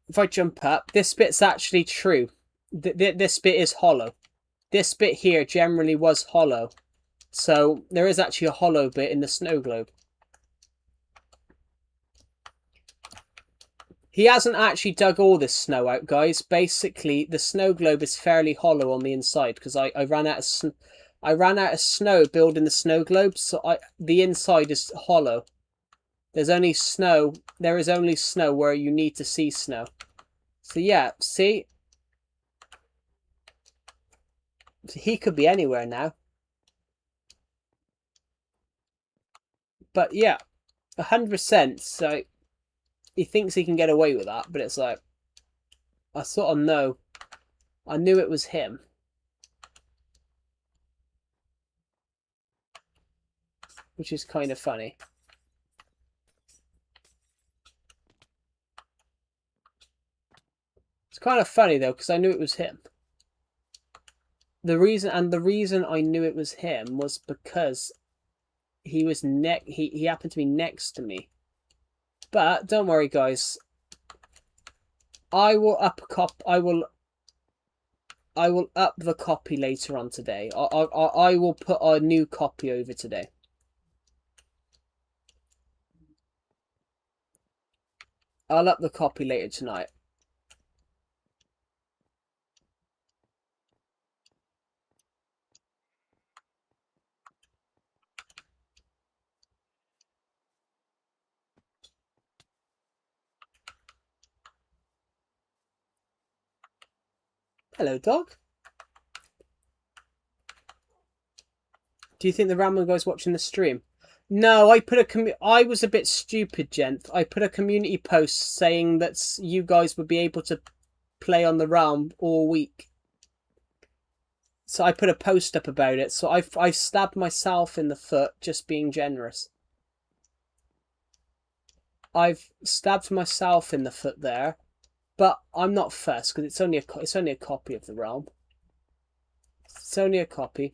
if I jump up, this bit's actually true. This bit is hollow. This bit here generally was hollow. So there is actually a hollow bit in the snow globe. He hasn't actually dug all this snow out, guys. Basically, the snow globe is fairly hollow on the inside because I ran out of snow building the snow globe, so the inside is hollow. There's only snow. There is only snow where you need to see snow. So yeah, see? He could be anywhere now. But yeah, 100%. So he thinks he can get away with that, but it's like, I sort of know. I knew it was him. Which is kind of funny. It's kind of funny though, because I knew it was him. The reason I knew it was him was because he was he happened to be next to me. But don't worry, guys. I will up the copy later on today. I will put a new copy over today. I'll up the copy later tonight. Hello, dog. Do you think the Ramble guy's watching the stream? No, I was a bit stupid, gent. I put a community post saying that you guys would be able to play on the Realm all week. So I put a post up about it. So I've stabbed myself in the foot just being generous. I've stabbed myself in the foot there, but I'm not fussed because it's only a copy of the Realm. It's only a copy.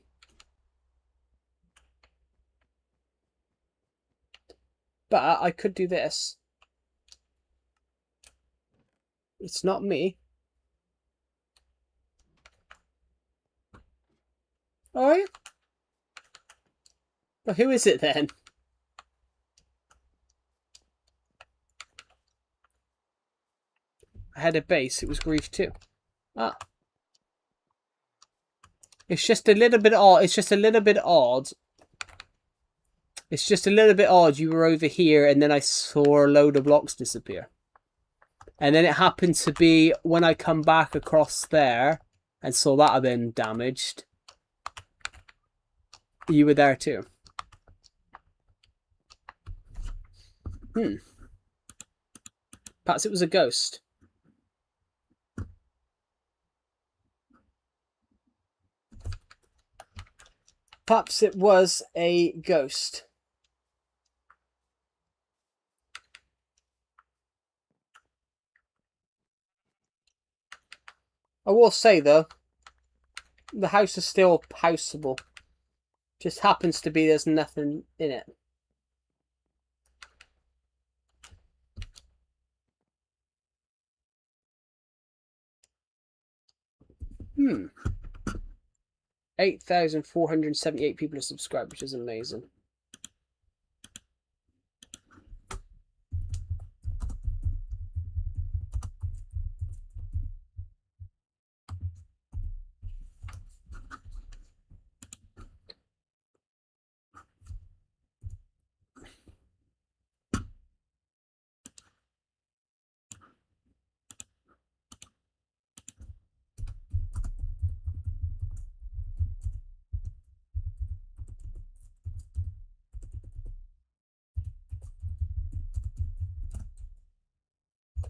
But I could do this. It's not me. Are you? Well, who is it then? I had a base. It was Grief 2. Ah. It's just a little bit odd. It's just a little bit odd. It's just a little bit odd. You were over here and then I saw a load of blocks disappear. And then it happened to be when I come back across there and saw that had been damaged. You were there too. Perhaps it was a ghost. Perhaps it was a ghost. I will say though, the house is still houseable. Just happens to be there's nothing in it. 8,478 people have subscribed, which is amazing.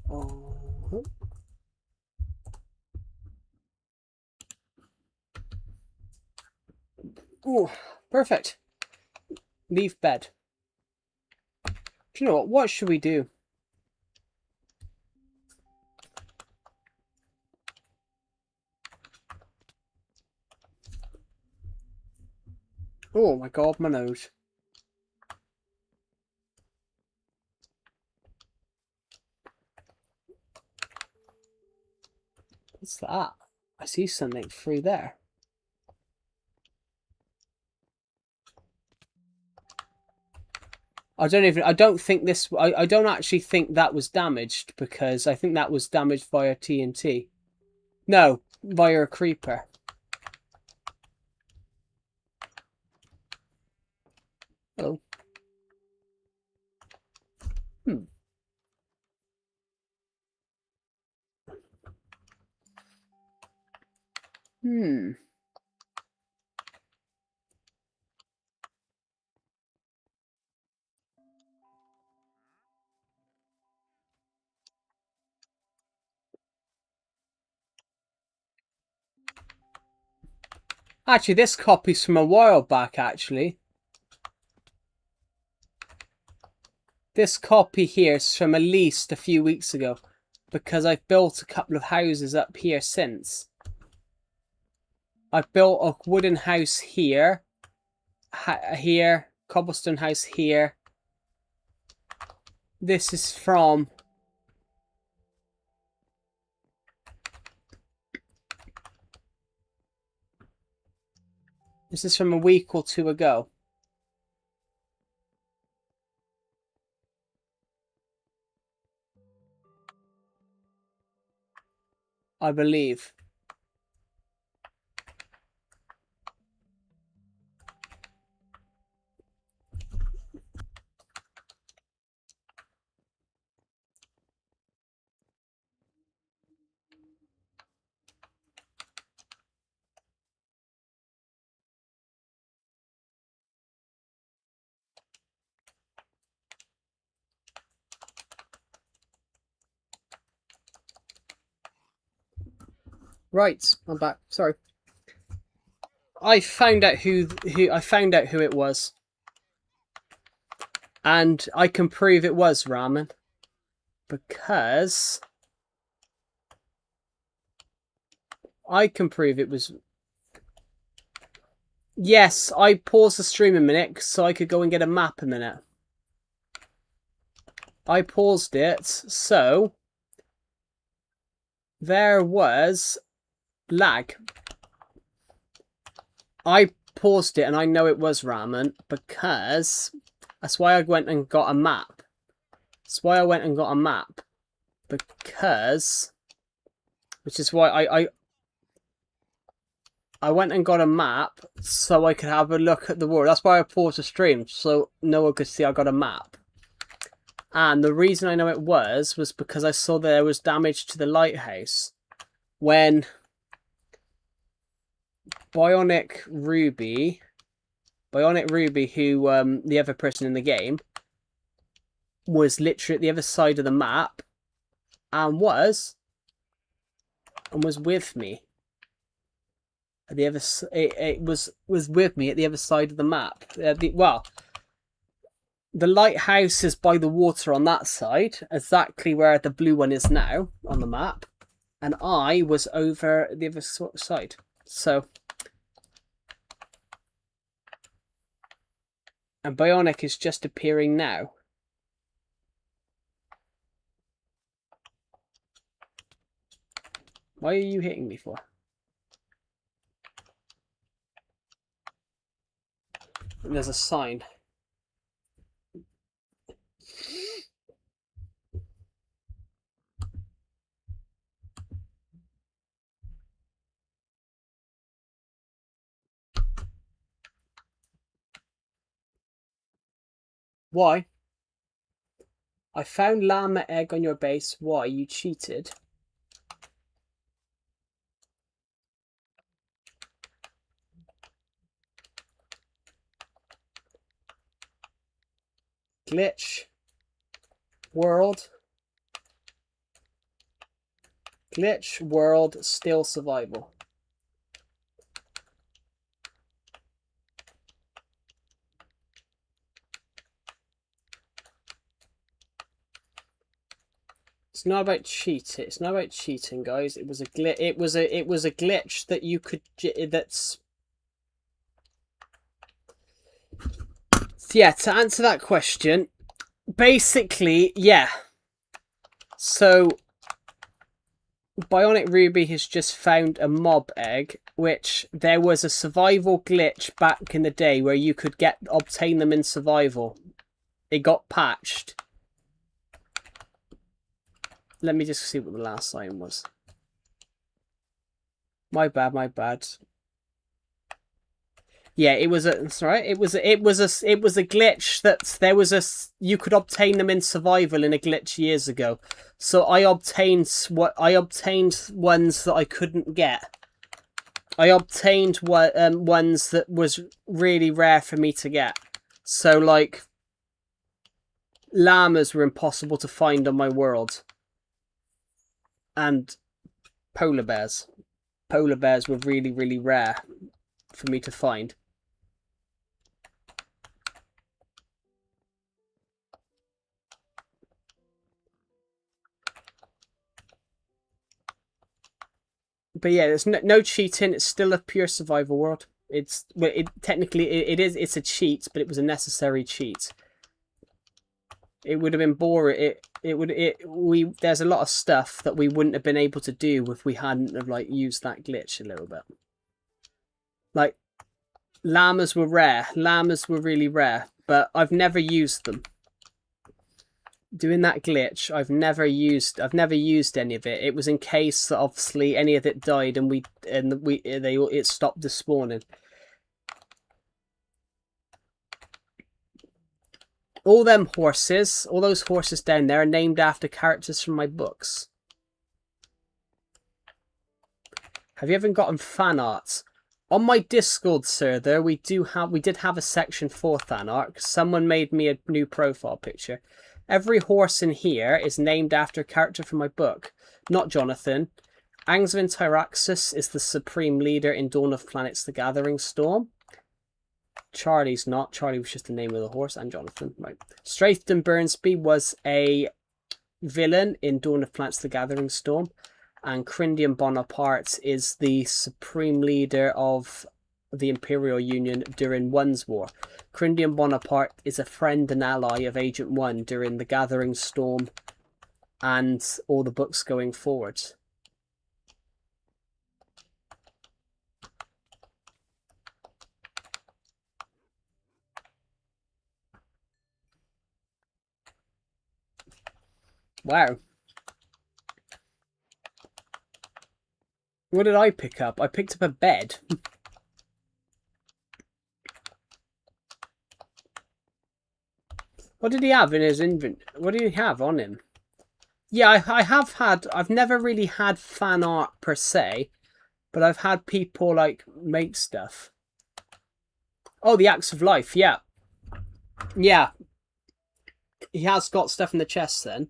Oh. Ooh, perfect. Leave bed. Do you know what? What should we do? Oh my god, my nose. What's that? I see something through there. I don't think this, I don't actually think that was damaged, because I think that was damaged via TNT. No, via a creeper. Oh. Hmm. Hmm. Actually, this copy's from a while back, actually. This copy here is from at least a few weeks ago, because I've built a couple of houses up here since. I've built a wooden house here, here, cobblestone house here. This is from... This is from a week or two ago. I believe. Right, I'm back. Sorry. I found out who it was. And I can prove it was ramen. Because I can prove it was... Yes, I paused the stream a minute so I could go and get a map a minute. I paused it, so there was lag. I paused it and I know it was ramen because that's why I went and got a map. That's why I went and got a map. Because... Which is why I went and got a map so I could have a look at the world. That's why I paused the stream, so no one could see I got a map. And the reason I know it was because I saw there was damage to the lighthouse when Bionic Ruby, who the other person in the game, was literally at the other side of the map and was with me. At the other, it was with me at the other side of the map. Well, the lighthouse is by the water on that side, exactly where the blue one is now on the map, and I was over the other side. So, and Bionic is just appearing now. Why are you hitting me for? There's a sign. Why? I found llama egg on your base. Why? You cheated. Glitch. World. Glitch. World. Still survival. It's not about cheating. It's not about cheating, guys. It was a glitch. It was a glitch that you could. That's. Yeah. To answer that question, basically, yeah. So, Bionic Ruby has just found a mob egg, which there was a survival glitch back in the day where you could obtain them in survival. It got patched. Let me just see what the last sign was. My bad, my bad. Yeah, it was a. Sorry, it was a glitch that there was a. You could obtain them in survival in a glitch years ago. So I obtained ones that I couldn't get. I obtained ones that was really rare for me to get. So like, llamas were impossible to find on my world, and polar bears. Polar bears were really, really rare for me to find. But yeah, there's no cheating. It's still a pure survival world. It's technically it's a cheat, but it was a necessary cheat. It would have been boring. There's a lot of stuff that we wouldn't have been able to do if we hadn't have like used that glitch a little bit. Like llamas were rare. Llamas were really rare, but I've never used them. Doing that glitch, I've never used any of it. It was in case that obviously any of it died and it stopped the spawning. All those horses down there are named after characters from my books. Have you ever gotten fan art? On my Discord server, we did have a section for fan art. Someone made me a new profile picture. Every horse in here is named after a character from my book. Not Jonathan. Angsvin Tyraxus is the supreme leader in Dawn of Planets: The Gathering Storm. Charlie's not. Charlie was just the name of the horse, and Jonathan. Right. Strathton Burnsby was a villain in Dawn of Planets: The Gathering Storm. And Crindian Bonaparte is the supreme leader of the Imperial Union during One's War. Crindian Bonaparte is a friend and ally of Agent One during the Gathering Storm and all the books going forward. Wow. What did I pick up? I picked up a bed. What did he have in his inventory? What did he have on him? Yeah, I've never really had fan art per se, but I've had people like make stuff. Oh, the Axe of Life, yeah. Yeah. He has got stuff in the chest then.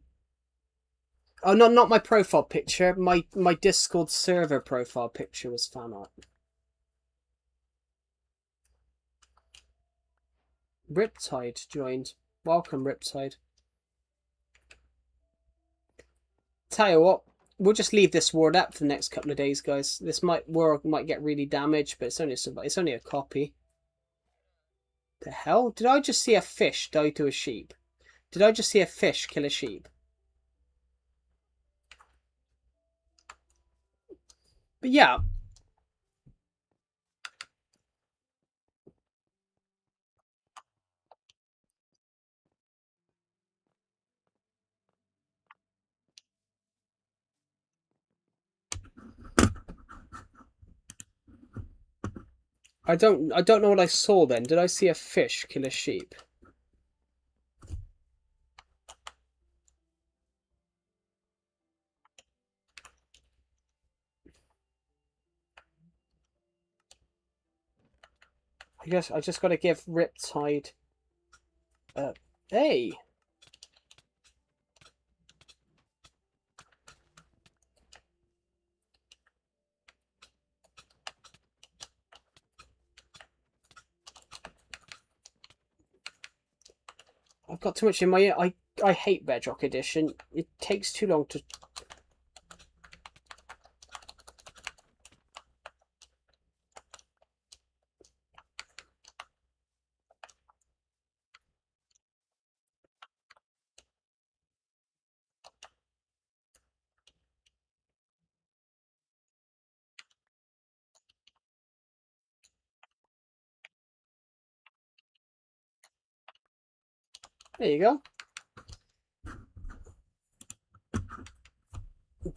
Oh, not my profile picture. My Discord server profile picture was fan art. Riptide joined. Welcome, Riptide. Tell you what, we'll just leave this ward up for the next couple of days, guys. This world might get really damaged, but it's only a copy. The hell? Did I just see a fish die to a sheep? Did I just see a fish kill a sheep? But yeah. I don't know what I saw then. Did I see a fish kill a sheep? I guess I just got to give Riptide. Hey. I've got too much in my ear. I hate Bedrock Edition. It takes too long to... There you go.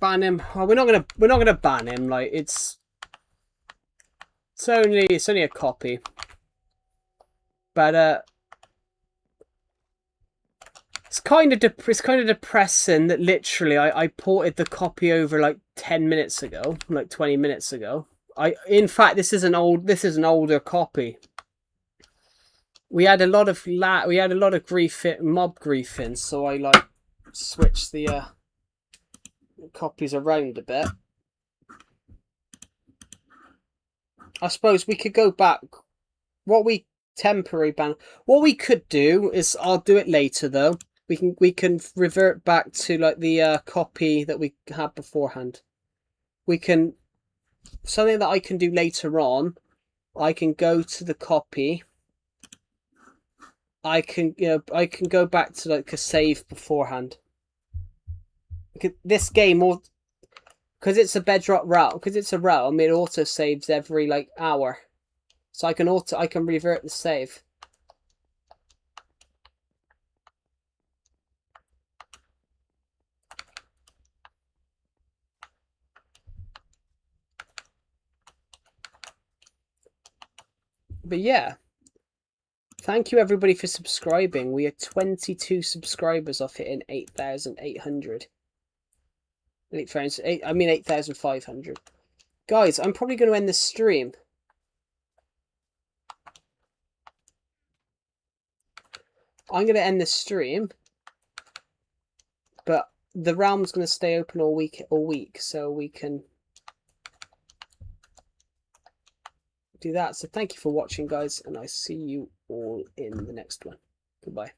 Ban him. Oh, we're not gonna ban him. Like it's only a copy. But it's kind of depressing that literally I ported the copy over like 10 minutes ago, like 20 minutes ago. In fact this is an older copy. We had a lot of mob griefing, so I like switched the copies around a bit. I suppose we could go back. Temporary ban. What we could do is, I'll do it later though. We can revert back to like the copy that we had beforehand. We can, something that I can do later on. I can go to the copy. I can go back to like a save beforehand. This game, or because it's a Bedrock realm, because it's a realm, it auto saves every like hour. So I can revert the save. But yeah, thank you everybody for subscribing. We are 22 subscribers off hitting 8,800. 8,500. Guys, I'm probably going to end this stream. I'm going to end this stream, but the realm's going to stay open all week, so we can do that. So thank you for watching, guys, and I see you all in the next one. Goodbye.